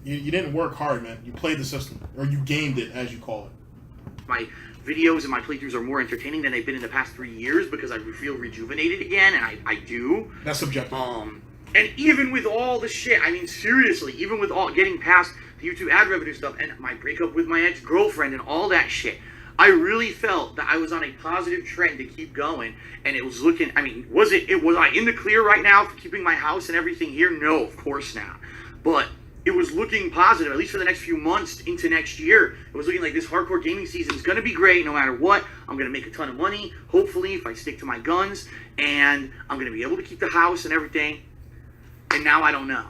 You didn't work hard, man. You played the system, or you gamed it, as you call it. My videos and my playthroughs are more entertaining than they've been in the past 3 years because I feel rejuvenated again, and I do. That's subjective. And even with all the shit, I mean, seriously, even with all getting past the YouTube ad revenue stuff and my breakup with my ex-girlfriend and all that shit, I really felt that I was on a positive trend to keep going, and it was looking, I mean, was I in the clear right now for keeping my house and everything here? No, of course not. But it was looking positive, at least for the next few months into next year. It was looking like this hardcore gaming season is going to be great no matter what. I'm going to make a ton of money, hopefully, if I stick to my guns, and I'm going to be able to keep the house and everything. And now I don't know.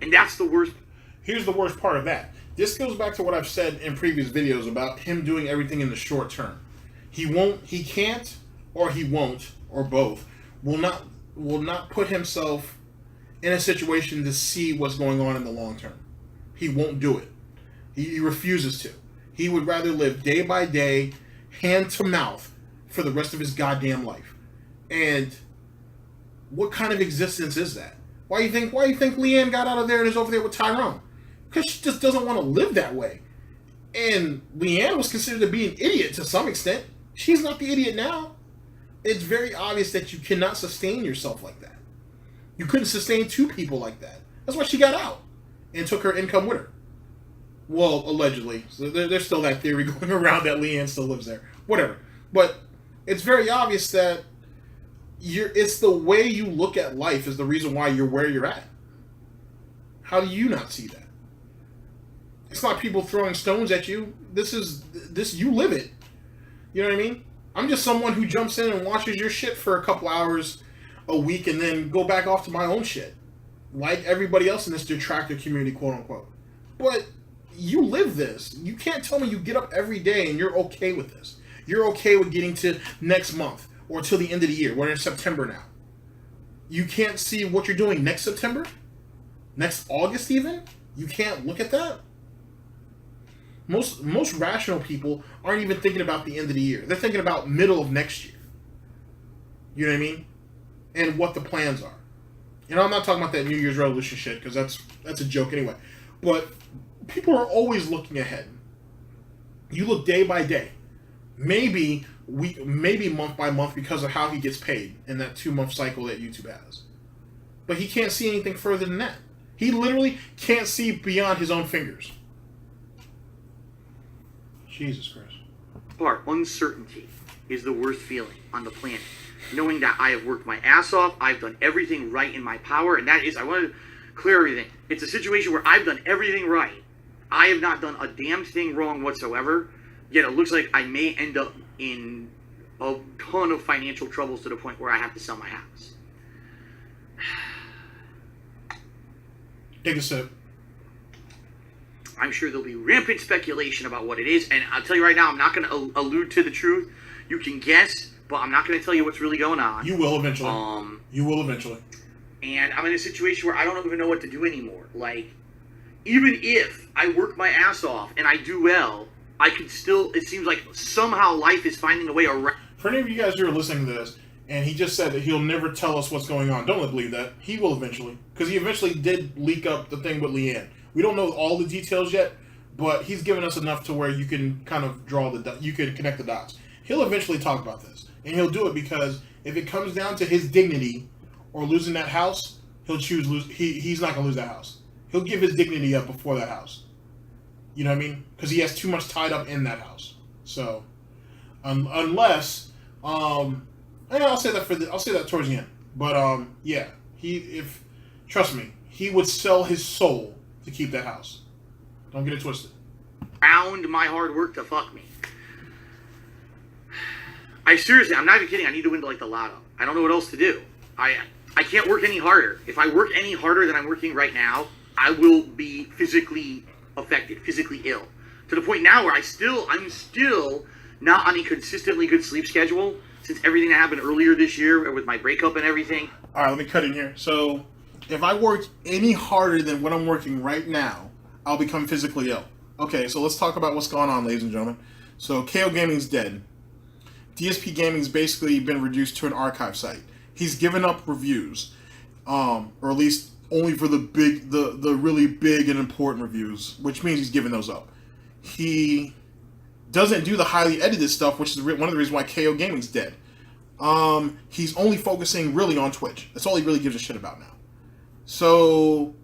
And that's the worst. Here's the worst part of that. This goes back to what I've said in previous videos about him doing everything in the short term. He can't, or he won't, or both, will not put himself in a situation to see what's going on in the long term. He won't do it. He refuses to. He would rather live day by day, hand to mouth, for the rest of his goddamn life. And what kind of existence is that? Why do you think Leanne got out of there and is over there with Tyrone? Because she just doesn't want to live that way. And Leanne was considered to be an idiot to some extent. She's not the idiot now. It's very obvious that you cannot sustain yourself like that. You couldn't sustain two people like that. That's why she got out and took her income with her. Well, allegedly. So there's still that theory going around that Leanne still lives there. Whatever. But it's very obvious that it's the way you look at life is the reason why you're where you're at. How do you not see that? It's not people throwing stones at you. You live it. You know what I mean? I'm just someone who jumps in and watches your shit for a couple hours a week and then go back off to my own shit. Like everybody else in this detractor community, quote unquote. But you live this. You can't tell me you get up every day and you're okay with this. You're okay with getting to next month or till the end of the year. We're in September now. You can't see what you're doing next September? Next August even? You can't look at that? Most rational people aren't even thinking about the end of the year. They're thinking about middle of next year. You know what I mean? And what the plans are. And I'm not talking about that New Year's resolution shit, because that's a joke anyway. But people are always looking ahead. You look day by day. Maybe month by month because of how he gets paid in that 2-month cycle that YouTube has. But he can't see anything further than that. He literally can't see beyond his own fingers. Jesus Christ. Part uncertainty is the worst feeling on the planet. Knowing that I have worked my ass off, I've done everything right in my power, and that is, I want to clear everything. It's a situation where I've done everything right. I have not done a damn thing wrong whatsoever, yet it looks like I may end up in a ton of financial troubles to the point where I have to sell my house. Take a sip. I'm sure there'll be rampant speculation about what it is, and I'll tell you right now, I'm not going to allude to the truth. You can guess, but I'm not going to tell you what's really going on. You will eventually. You will eventually. And I'm in a situation where I don't even know what to do anymore. Like, even if I work my ass off and I do well, I could still, it seems like somehow life is finding a way around. For any of you guys who are listening to this, and he just said that he'll never tell us what's going on, don't believe that. He will eventually. Because he eventually did leak up the thing with Leanne. We don't know all the details yet, but he's given us enough to where you can kind of you can connect the dots. He'll eventually talk about this. And he'll do it because if it comes down to his dignity or losing that house, he'll he's not going to lose that house. He'll give his dignity up before that house. You know what I mean? Because he has too much tied up in that house. So, unless, I'll say that towards the end. But yeah, trust me, he would sell his soul to keep that house. Don't get it twisted. Found my hard work to fuck me. I'm not even kidding. I need to win like the lotto. I don't know what else to do. I can't work any harder. If I work any harder than I'm working right now, I will be physically affected, physically ill. To the point now where I'm still not on a consistently good sleep schedule since everything that happened earlier this year with my breakup and everything. All right, let me cut in here. So, if I work any harder than what I'm working right now, I'll become physically ill. Okay, so let's talk about what's going on, ladies and gentlemen. So, KO Gaming's dead. DSP Gaming's basically been reduced to an archive site. He's given up reviews, or at least only for the really big and important reviews, which means he's giving those up. He doesn't do the highly edited stuff, which is one of the reasons why KO Gaming's dead. He's only focusing really on Twitch. That's all he really gives a shit about now. So,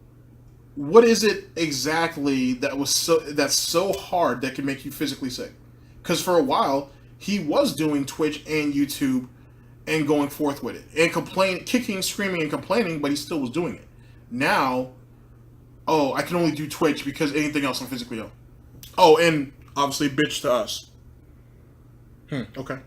what is it exactly that's so hard that can make you physically sick? Because for a while, he was doing Twitch and YouTube and going forth with it. And kicking, screaming, and complaining, but he still was doing it. Now, I can only do Twitch because anything else I'm physically ill. Oh, and obviously bitch to us. Okay.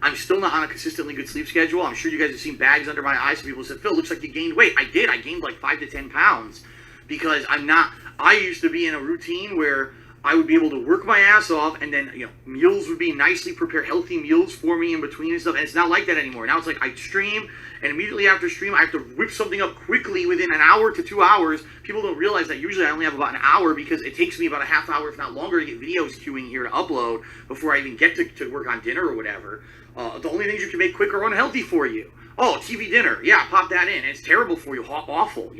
I'm still not on a consistently good sleep schedule. I'm sure you guys have seen bags under my eyes. People said, Phil, looks like you gained weight. I did. I gained like 5 to 10 pounds because I used to be in a routine where I would be able to work my ass off, and then, meals would be nicely prepared, healthy meals for me in between and stuff, and it's not like that anymore. Now it's like I stream, and immediately after stream, I have to whip something up quickly within an hour to 2 hours. People don't realize that usually I only have about an hour because it takes me about a half hour, if not longer, to get videos queuing here to upload before I even get to work on dinner or whatever. The only things you can make quick are unhealthy for you. Oh, TV dinner. Yeah, pop that in. It's terrible for you. Awful,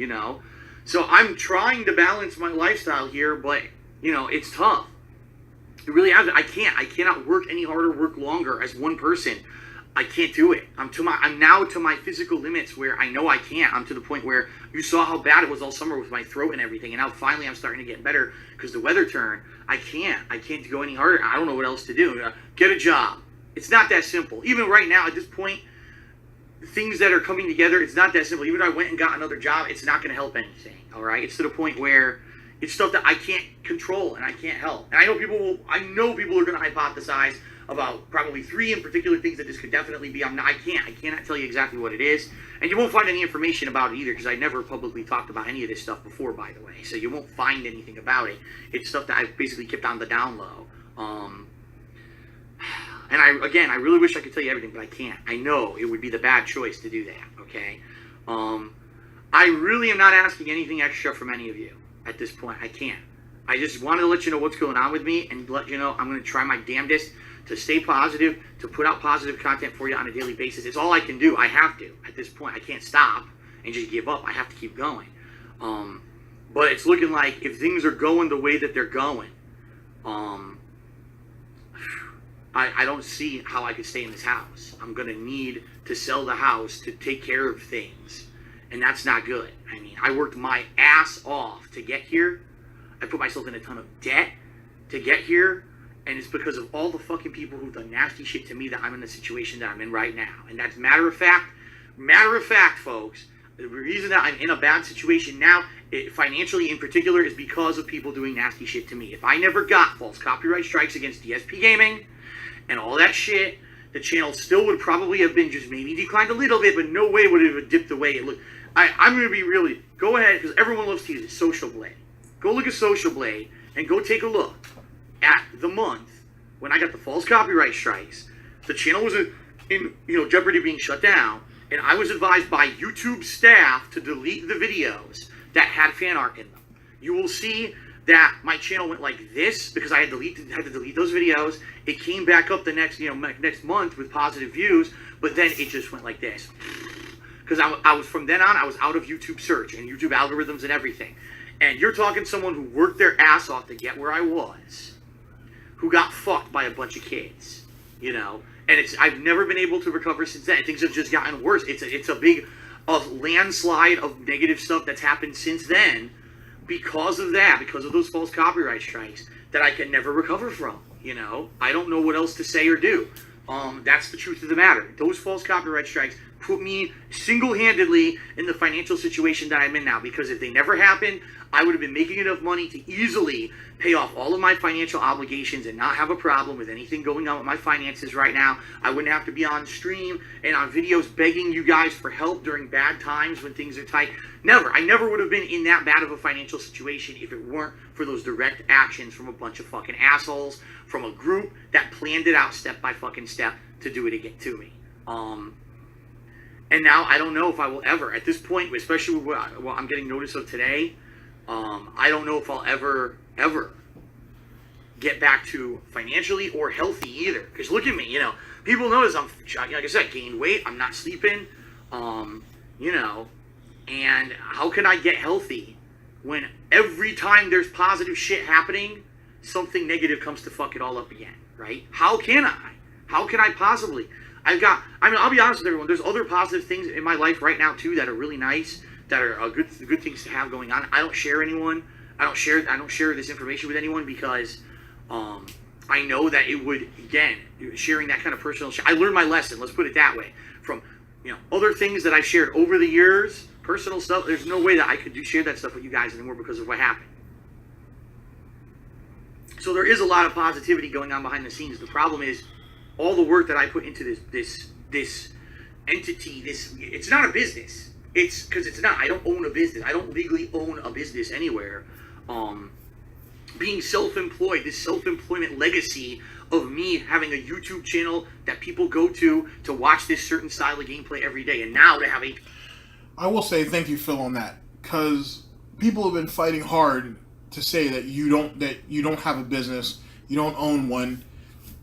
So I'm trying to balance my lifestyle here, but it's tough. It really has. I cannot work any harder, work longer as one person. I can't do it. I'm now to my physical limits where I know I can't. I'm to the point where you saw how bad it was all summer with my throat and everything, and now finally I'm starting to get better because the weather turned. I can't go any harder. I don't know what else to do. Get a job. It's not that simple. Even right now at this point, things that are coming together, it's not that simple. Even if I went and got another job, it's not going to help anything. All right, it's to the point where it's stuff that I can't control and I can't help. And I know people are going to hypothesize about probably 3 in particular things that this could definitely be. I cannot tell you exactly what it is. And you won't find any information about it either because I never publicly talked about any of this stuff before, by the way. So you won't find anything about it. It's stuff that I've basically kept on the down low. And I really wish I could tell you everything, but I can't. I know it would be the bad choice to do that, okay? I really am not asking anything extra from any of you at this point. I can't. I just wanted to let you know what's going on with me and let you know I'm going to try my damnedest to stay positive, to put out positive content for you on a daily basis. It's all I can do. I have to. At this point, I can't stop and just give up. I have to keep going. But it's looking like if things are going the way that they're going, I don't see how I could stay in this house. I'm going to need to sell the house to take care of things. And that's not good. I mean, I worked my ass off to get here. I put myself in a ton of debt to get here. And it's because of all the fucking people who've done nasty shit to me that I'm in the situation that I'm in right now. And that's matter of fact, folks. The reason that I'm in a bad situation now, financially in particular, is because of people doing nasty shit to me. If I never got false copyright strikes against DSP Gaming and all that shit, the channel still would probably have been just maybe declined a little bit, but no way would it have dipped the way it looked. I'm going to be really, go ahead, because everyone loves to use it, Social Blade. Go look at Social Blade and go take a look at the month when I got the false copyright strikes. The channel was in jeopardy of being shut down, and I was advised by YouTube staff to delete the videos that had fan art in them. You will see that my channel went like this because I had to delete those videos. It came back up the next month with positive views, but then it just went like this. Because I was from then on, I was out of YouTube search and YouTube algorithms and everything. And you're talking someone who worked their ass off to get where I was, who got fucked by a bunch of kids, and I've never been able to recover since then. Things have just gotten worse. It's a big landslide of negative stuff that's happened since then because of that, because of those false copyright strikes that I can never recover from. I don't know what else to say or do. That's the truth of the matter. Those false copyright strikes put me single-handedly in the financial situation that I'm in now, because if they never happened, I would have been making enough money to easily pay off all of my financial obligations and not have a problem with anything going on with my finances right now. I wouldn't have to be on stream and on videos begging you guys for help during bad times when things are tight. Never. I never would have been in that bad of a financial situation if it weren't for those direct actions from a bunch of fucking assholes, from a group that planned it out step by fucking step to do it again to me. And now I don't know if I will ever, at this point, especially with what I'm getting notice of today, I don't know if I'll ever get back to financially or healthy either. Because look at me, people notice I'm, like I said, gained weight, I'm not sleeping, and how can I get healthy when every time there's positive shit happening, something negative comes to fuck it all up again, right? How can I? How can I possibly? I'll be honest with everyone, there's other positive things in my life right now too that are really nice, that are good things to have going on. I don't share this information with anyone because I know that it would, again, sharing that kind of personal I learned my lesson, let's put it that way, from other things that I've shared over the years, personal stuff. There's no way that I could share that stuff with you guys anymore because of what happened. So there is a lot of positivity going on behind the scenes. The problem is all the work that I put into this entity, it's not a business. It's because it's not. I don't own a business. I don't legally own a business anywhere. Being self-employed, this self-employment legacy of me having a YouTube channel that people go to watch this certain style of gameplay every day, and now to have a... I will say thank you, Phil, on that, because people have been fighting hard to say that you don't have a business, you don't own one,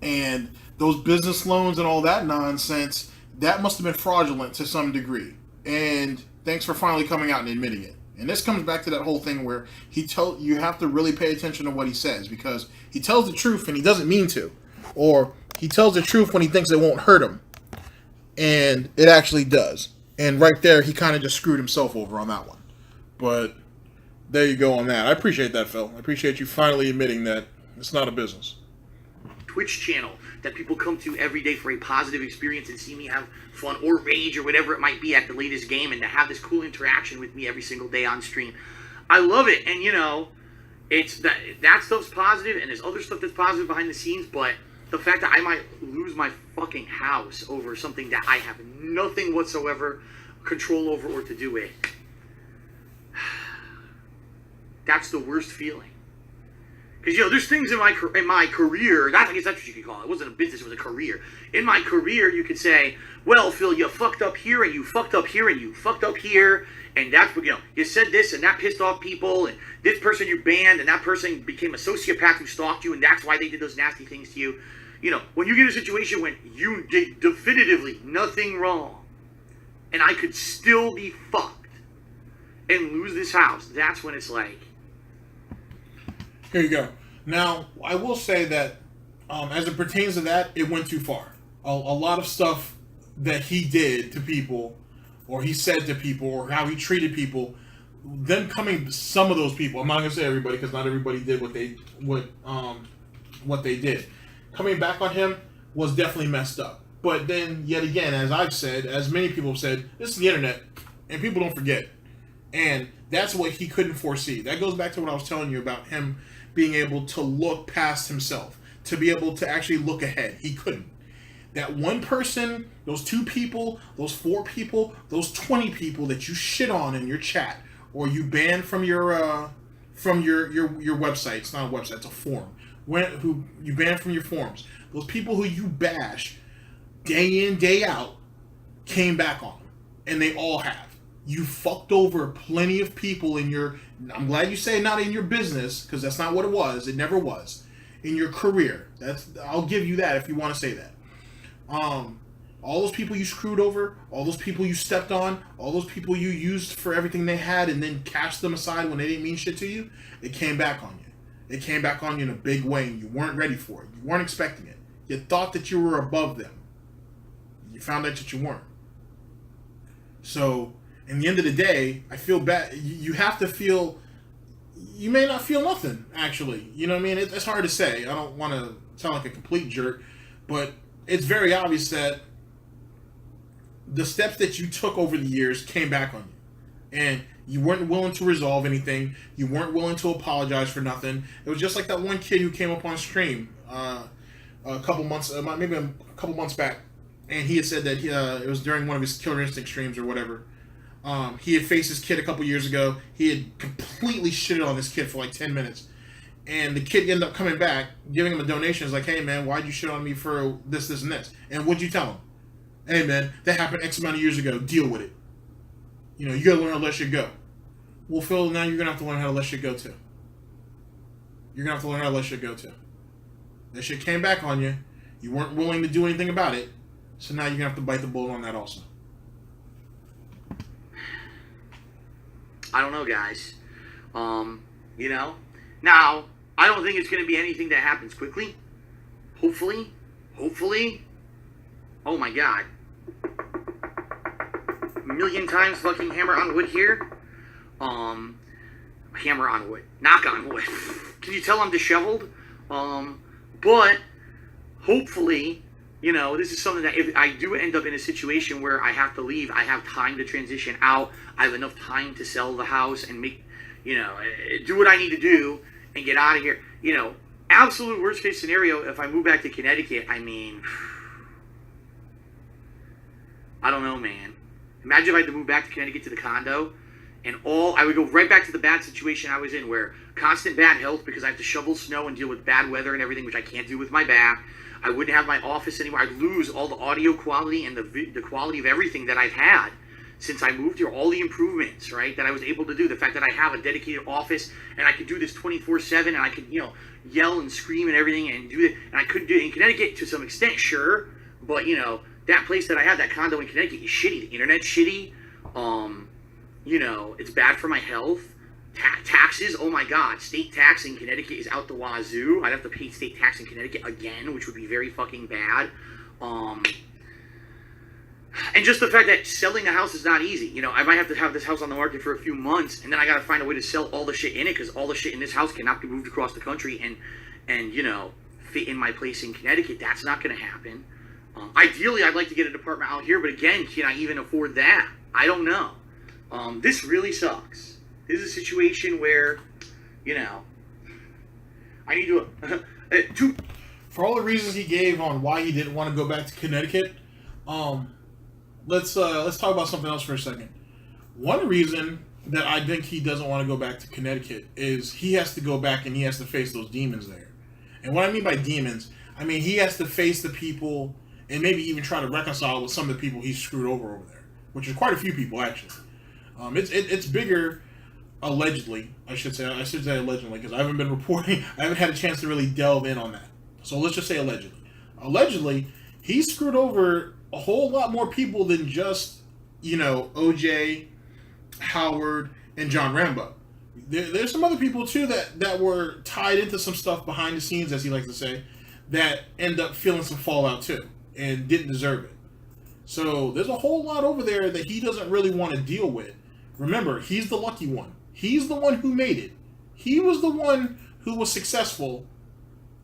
and those business loans and all that nonsense, that must have been fraudulent to some degree. And thanks for finally coming out and admitting it. And this comes back to that whole thing where you have to really pay attention to what he says, because he tells the truth and he doesn't mean to, or he tells the truth when he thinks it won't hurt him, and it actually does. And right there, he kind of just screwed himself over on that one. But there you go on that. I appreciate that, Phil. I appreciate you finally admitting that it's not a business. Twitch channel that people come to every day for a positive experience and see me have fun or rage or whatever it might be at the latest game, and to have this cool interaction with me every single day on stream. I love it. And it's that stuff's positive, and there's other stuff that's positive behind the scenes, but the fact that I might lose my fucking house over something that I have nothing whatsoever control over or to do with, that's the worst feeling. Because, you know, there's things in my career, I guess that's what you could call it. It wasn't a business, it was a career. In my career, you could say, well, Phil, you fucked up here, and you fucked up here, and you fucked up here, and that's what, you know, you said this, and that pissed off people, and this person you banned, and that person became a sociopath who stalked you, and that's why they did those nasty things to you. You know, when you get in a situation when you did definitively nothing wrong, and I could still be fucked and lose this house, that's when it's like... Here you go. Now, I will say that as it pertains to that, it went too far. A lot of stuff that he did to people, or he said to people, or how he treated people, them coming, some of those people, I'm not going to say everybody, because not everybody did what they did. Coming back on him was definitely messed up. But then, yet again, as I've said, as many people have said, this is the internet, and people don't forget. And that's what he couldn't foresee. That goes back to what I was telling you about him being able to look past himself, to be able to actually look ahead. He couldn't. That one person, those 2 people, those 4 people, those 20 people that you shit on in your chat, or you ban from your website. It's not a website, it's a forum. Who you ban from your forums. Those people who you bash day in, day out, came back on them. And they all have. You fucked over plenty of people in your... I'm glad you say not in your business, because that's not what it was. It never was. In your career. I'll give you that if you want to say that. All those people you screwed over, all those people you stepped on, all those people you used for everything they had and then cast them aside when they didn't mean shit to you, it came back on you. It came back on you in a big way, and you weren't ready for it. You weren't expecting it. You thought that you were above them. You found out that you weren't. So... in the end of the day, I feel bad. You have to feel... you may not feel nothing, actually. You know what I mean? It's hard to say. I don't want to sound like a complete jerk, but it's very obvious that the steps that you took over the years came back on you. And you weren't willing to resolve anything. You weren't willing to apologize for nothing. It was just like that one kid who came up on stream a couple months, maybe a couple months back, and he had said that it was during one of his Killer Instinct streams or whatever. He had faced his kid a couple years ago. He had completely shitted on this kid for like 10 minutes. And the kid ended up coming back, giving him a donation. It's like, hey, man, why'd you shit on me for this, this, and this? And what'd you tell him? Hey, man, that happened X amount of years ago. Deal with it. You know, you gotta learn how to let shit go. Well, Phil, now you're gonna have to learn how to let shit go, too. You're gonna have to learn how to let shit go, too. That shit came back on you. You weren't willing to do anything about it. So now you're gonna have to bite the bullet on that also. I don't know, guys. You know, now, I don't think it's going to be anything that happens quickly. Hopefully. Oh my God. A million times fucking hammer on wood here. Hammer on wood. Knock on wood. Can you tell I'm disheveled? But, hopefully, you know, this is something that if I do end up in a situation where I have to leave, I have time to transition out. I have enough time to sell the house and make, you know, do what I need to do and get out of here. You know, absolute worst case scenario, if I move back to Connecticut, I mean, I don't know, man. Imagine if I had to move back to Connecticut to the condo and I would go right back to the bad situation I was in where constant bad health because I have to shovel snow and deal with bad weather and everything, which I can't do with my back. I wouldn't have my office anymore. I'd lose all the audio quality and the quality of everything that I've had since I moved here, all the improvements, right, that I was able to do. The fact that I have a dedicated office and I could do this 24/7 and I could, you know, yell and scream and everything and do it. And I couldn't do it in Connecticut to some extent, sure. But, you know, that place that I had, that condo in Connecticut, is shitty. The internet's shitty. You know, it's bad for my health. Taxes, oh my God, state tax in Connecticut is out the wazoo. I'd have to pay state tax in Connecticut again, which would be very fucking bad. And just the fact that selling a house is not easy. You know, I might have to have this house on the market for a few months, and then I got to find a way to sell all the shit in it, because all the shit in this house cannot be moved across the country and you know, fit in my place in Connecticut. That's not going to happen. Ideally, I'd like to get an apartment out here, but again, can I even afford that? I don't know. This really sucks. This is a situation where, you know, I need to... For all the reasons he gave on why he didn't want to go back to Connecticut, let's talk about something else for a second. One reason that I think he doesn't want to go back to Connecticut is he has to go back and he has to face those demons there. And what I mean by demons, I mean he has to face the people and maybe even try to reconcile with some of the people he's screwed over there, which is quite a few people actually. It's bigger, allegedly. I should say allegedly because I haven't been reporting. I haven't had a chance to really delve in on that. So let's just say allegedly. Allegedly, he screwed over a whole lot more people than just OJ, Howard, and John Rambo. There's some other people too that were tied into some stuff behind the scenes, as he likes to say, that end up feeling some fallout too and didn't deserve it. So there's a whole lot over there that he doesn't really want to deal with. Remember, he's the lucky one. He's the one who made it. He was the one who was successful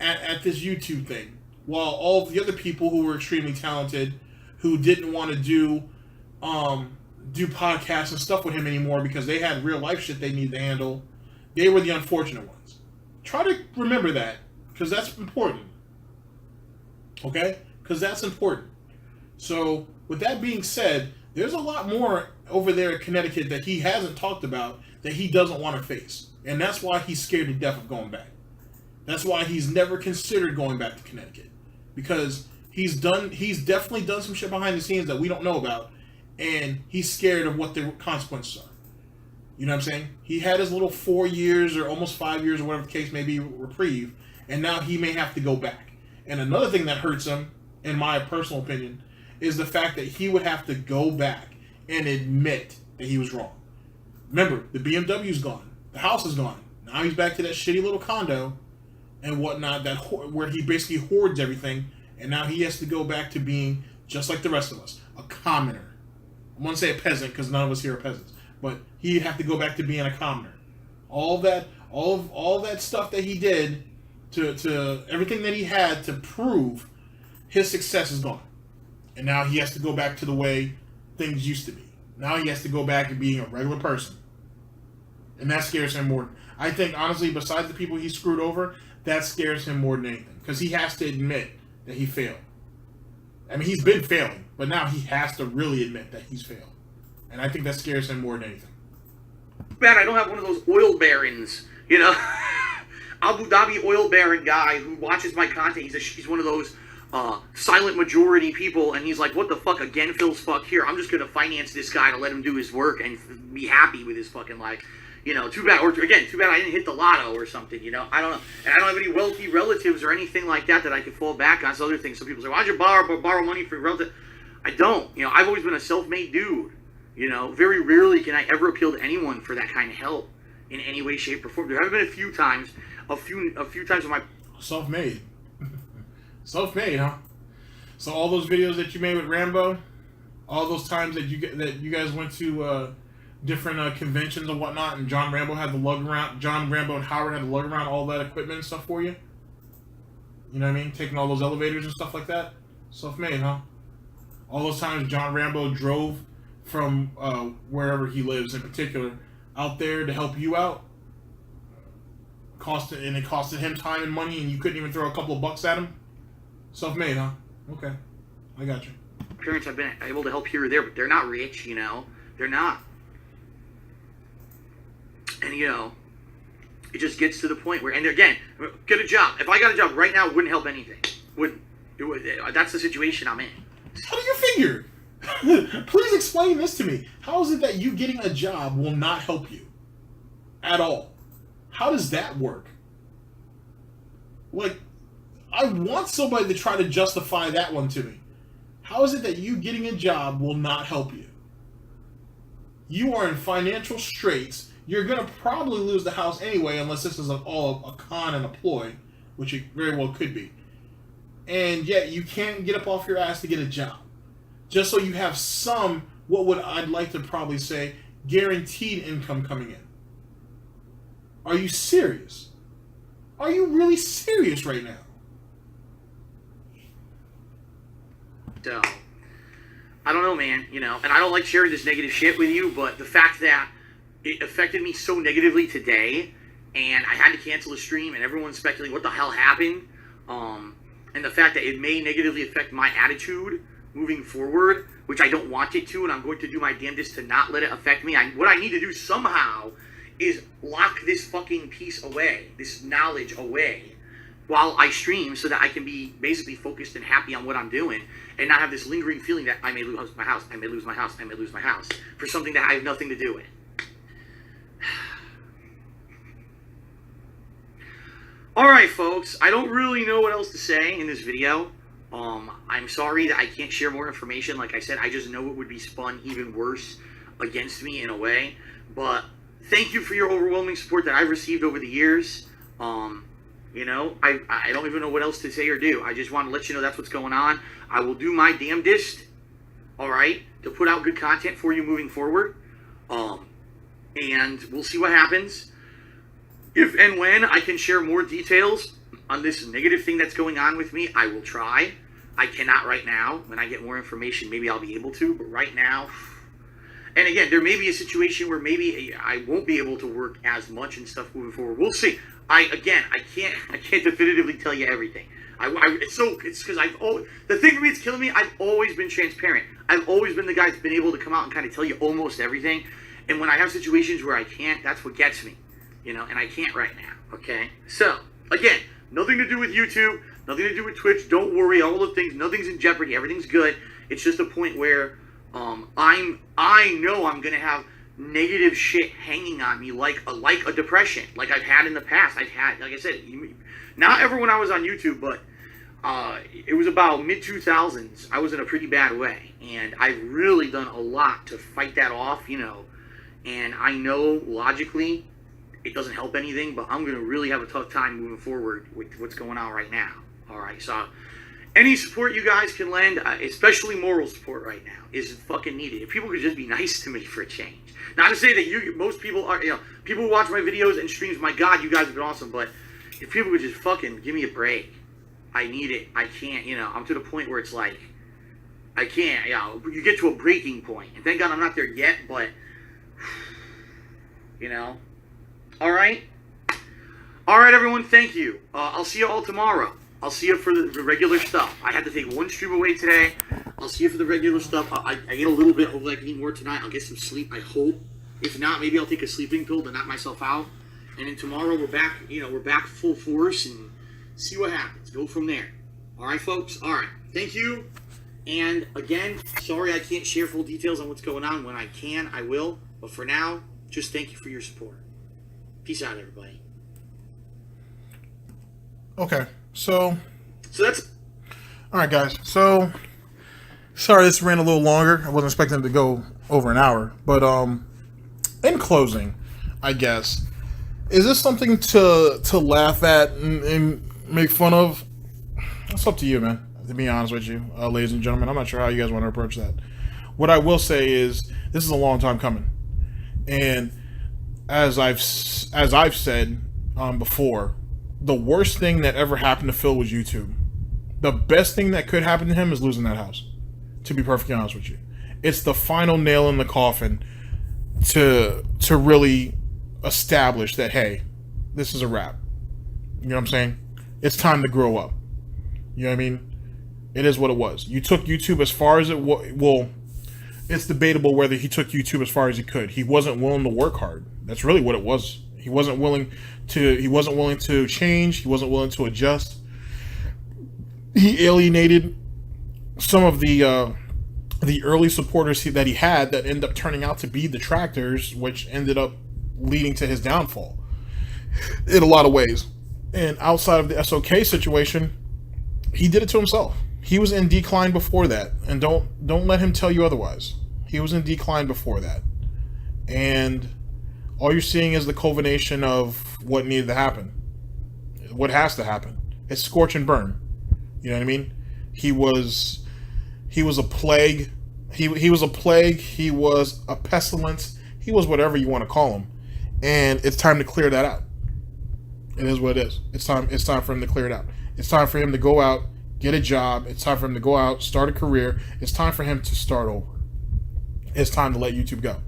at this YouTube thing, while all the other people who were extremely talented, who didn't want to do podcasts and stuff with him anymore because they had real life shit they needed to handle, they were the unfortunate ones. Try to remember that, because that's important. Okay? Because that's important. So, with that being said, there's a lot more over there in Connecticut that he hasn't talked about that he doesn't want to face. And that's why he's scared to death of going back. That's why he's never considered going back to Connecticut. Because he's definitely done some shit behind the scenes that we don't know about, and he's scared of what the consequences are. You know what I'm saying? He had his little 4 years or almost 5 years or whatever the case may be reprieve, and now he may have to go back. And another thing that hurts him, in my personal opinion, is the fact that he would have to go back and admit that he was wrong. Remember, the BMW's gone. The house is gone. Now he's back to that shitty little condo and whatnot, where he basically hoards everything, and now he has to go back to being just like the rest of us, a commoner. I want to say a peasant because none of us here are peasants, but he'd have to go back to being a commoner. All that stuff that he did to everything that he had to prove his success is gone. And now he has to go back to the way things used to be. Now he has to go back to being a regular person. And that scares him more. I think, honestly, besides the people he screwed over, that scares him more than anything. Because he has to admit that he failed. I mean, he's been failing, but now he has to really admit that he's failed. And I think that scares him more than anything. Man, I don't have one of those oil barons, Abu Dhabi oil baron guy who watches my content. He's one of those silent majority people, and he's like, what the fuck, again, Phil's fuck here. I'm just going to finance this guy to let him do his work and be happy with his fucking life. Too bad I didn't hit the lotto or something, I don't know. And I don't have any wealthy relatives or anything like that I could fall back on. So other things. Some people say, why'd you borrow money from your relative? I don't. I've always been a self-made dude. Very rarely can I ever appeal to anyone for that kind of help in any way, shape, or form. There have been a few times with my... Self-made. Self-made, huh? So all those videos that you made with Rambo, all those times that you guys went to different conventions and whatnot, and John Rambo and Howard had to lug around all that equipment and stuff for you. You know what I mean? Taking all those elevators and stuff like that. Self-made, huh? All those times John Rambo drove from wherever he lives in particular out there to help you out. It costed him time and money, and you couldn't even throw a couple of bucks at him. Self-made, huh? Okay, I got you. Parents have been able to help here or there, but they're not rich, They're not. And, it just gets to the point where, and again, get a job. If I got a job right now, it wouldn't help anything. That's the situation I'm in. How do you figure? Please explain this to me. How is it that you getting a job will not help you at all? How does that work? Like, I want somebody to try to justify that one to me. How is it that you getting a job will not help you? You are in financial straits. You're going to probably lose the house anyway, unless this is all a con and a ploy, which it very well could be. And yet, you can't get up off your ass to get a job. Just so you have some, I'd like to probably say, guaranteed income coming in. Are you serious? Are you really serious right now? So, I don't know, man, and I don't like sharing this negative shit with you, but the fact that it affected me so negatively today, and I had to cancel the stream, and everyone's speculating what the hell happened, and the fact that it may negatively affect my attitude moving forward, which I don't want it to, and I'm going to do my damnedest to not let it affect me. What I need to do somehow is lock this fucking piece away, this knowledge away, while I stream, so that I can be basically focused and happy on what I'm doing, and not have this lingering feeling that I may lose my house, I may lose my house, I may lose my house, for something that I have nothing to do with. Alright, folks, I don't really know what else to say in this video. I'm sorry that I can't share more information. Like I said, I just know it would be spun even worse against me in a way. But thank you for your overwhelming support that I've received over the years. You know, I don't even know what else to say or do. I just want to let you know that's what's going on. I will do my damnedest, alright, to put out good content for you moving forward. And we'll see what happens. If and when I can share more details on this negative thing that's going on with me, I will try. I cannot right now. When I get more information, maybe I'll be able to. But right now, and again, there may be a situation where maybe I won't be able to work as much and stuff moving forward. We'll see. I can't definitively tell you everything. It's because the thing for me that's killing me, I've always been transparent. I've always been the guy that's been able to come out and kind of tell you almost everything. And when I have situations where I can't, that's what gets me. You know, and I can't right now, okay? So, again, nothing to do with YouTube, nothing to do with Twitch. Don't worry, all the things, nothing's in jeopardy. Everything's good. It's just a point where I know I'm going to have negative shit hanging on me like a depression, like I've had in the past. I've had, like I said, not ever when I was on YouTube, but it was about mid-2000s. I was in a pretty bad way, and I've really done a lot to fight that off, you know, and I know logically it doesn't help anything, but I'm going to really have a tough time moving forward with what's going on right now. All right, so any support you guys can lend, especially moral support right now, is fucking needed. If people could just be nice to me for a change. Not to say that most people are, you know, people who watch my videos and streams, my God, you guys have been awesome, but if people could just fucking give me a break, I need it. I can't, you know, I'm to the point where it's like, I can't, you know, you get to a breaking point, and thank God I'm not there yet, but, you know. All right, everyone. Thank you. I'll see you all tomorrow. I'll see you for the regular stuff. I had to take one stream away today. I'll see you for the regular stuff. I get a little bit. Hopefully, I can eat more tonight. I'll get some sleep. I hope. If not, maybe I'll take a sleeping pill to knock myself out. And then tomorrow we're back. You know, we're back full force and see what happens. Go from there. All right, folks. All right. Thank you. And again, sorry I can't share full details on what's going on. When I can, I will. But for now, just thank you for your support. Peace out, everybody. Okay, so that's... Alright, guys. So, sorry this ran a little longer. I wasn't expecting it to go over an hour. But, in closing, I guess, is this something to laugh at and make fun of? It's up to you, man, to be honest with you, ladies and gentlemen. I'm not sure how you guys want to approach that. What I will say is, this is a long time coming. And as I've said before, the worst thing that ever happened to Phil was YouTube. The best thing that could happen to him is losing that house, to be perfectly honest with you. It's the final nail in the coffin to really establish that, hey, this is a wrap. You know what I'm saying? It's time to grow up. You know what I mean? It is what it was. You took YouTube as far as it well, it's debatable whether he took YouTube as far as he could. He wasn't willing to work hard. That's really what it was. He wasn't willing to change. He wasn't willing to adjust. He alienated some of the early supporters that he had that ended up turning out to be detractors, which ended up leading to his downfall in a lot of ways. And outside of the SOK situation, he did it to himself. He was in decline before that, and don't let him tell you otherwise. He was in decline before that, and all you're seeing is the culmination of what needed to happen, what has to happen. It's scorch and burn. You know what I mean? He was a plague. He was a plague. He was a pestilence. He was whatever you want to call him, and it's time to clear that out. It is what it is. It's time for him to clear it out. It's time for him to go out, get a job. It's time for him to go out, start a career. It's time for him to start over. It's time to let YouTube go.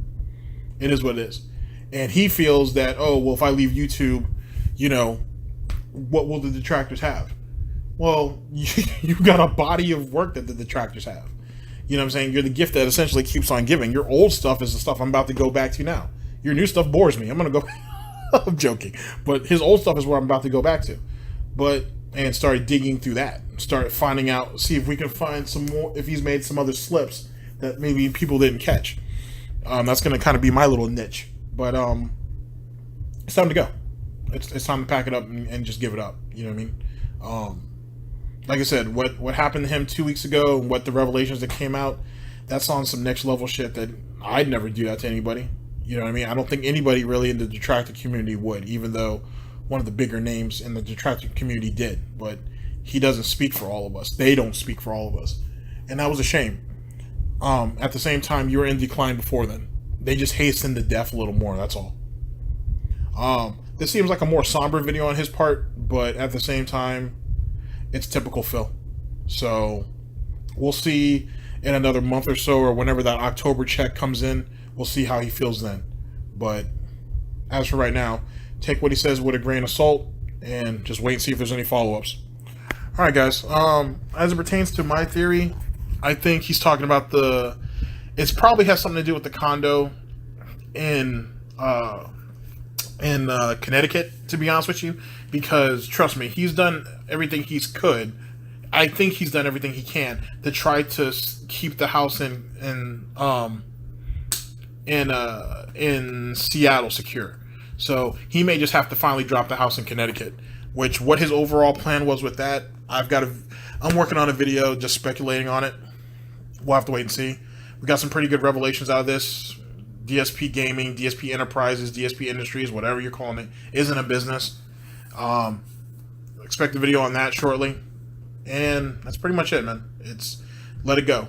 It is what it is. And he feels that, oh, well, if I leave YouTube, you know, what will the detractors have? Well, you got a body of work that the detractors have. You know what I'm saying? You're the gift that essentially keeps on giving. Your old stuff is the stuff I'm about to go back to now. Your new stuff bores me. I'm going to go... I'm joking. But his old stuff is where I'm about to go back to. And start digging through that. Start finding out, see if we can find some more, if he's made some other slips that maybe people didn't catch. That's going to kind of be my little niche. But it's time to go. It's time to pack it up and just give it up. You know what I mean? Like I said, what happened to him 2 weeks ago and what the revelations that came out, that's on some next level shit that I'd never do that to anybody. You know what I mean? I don't think anybody really in the detractor community would, even though one of the bigger names in the detractor community did. But he doesn't speak for all of us. They don't speak for all of us. And that was a shame. At the same time, you were in decline before then. They just hastened the death a little more, that's all. This seems like a more somber video on his part, but at the same time, it's typical Phil. So we'll see in another month or so, or whenever that October check comes in, we'll see how he feels then. But as for right now, take what he says with a grain of salt and just wait and see if there's any follow-ups. All right, guys. As it pertains to my theory, I think he's talking about it probably has something to do with the condo in Connecticut, to be honest with you, because trust me, he's done everything he could. I think he's done everything he can to try to keep the house in Seattle secure. So he may just have to finally drop the house in Connecticut. Which, what his overall plan was with that, I'm working on a video just speculating on it. We'll have to wait and see. We got some pretty good revelations out of this. DSP Gaming, DSP Enterprises, DSP Industries, whatever you're calling it, isn't a business. Expect a video on that shortly. And that's pretty much it, man. Let it go.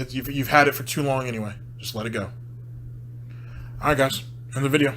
You've had it for too long anyway. Just let it go. Alright, guys. End the video.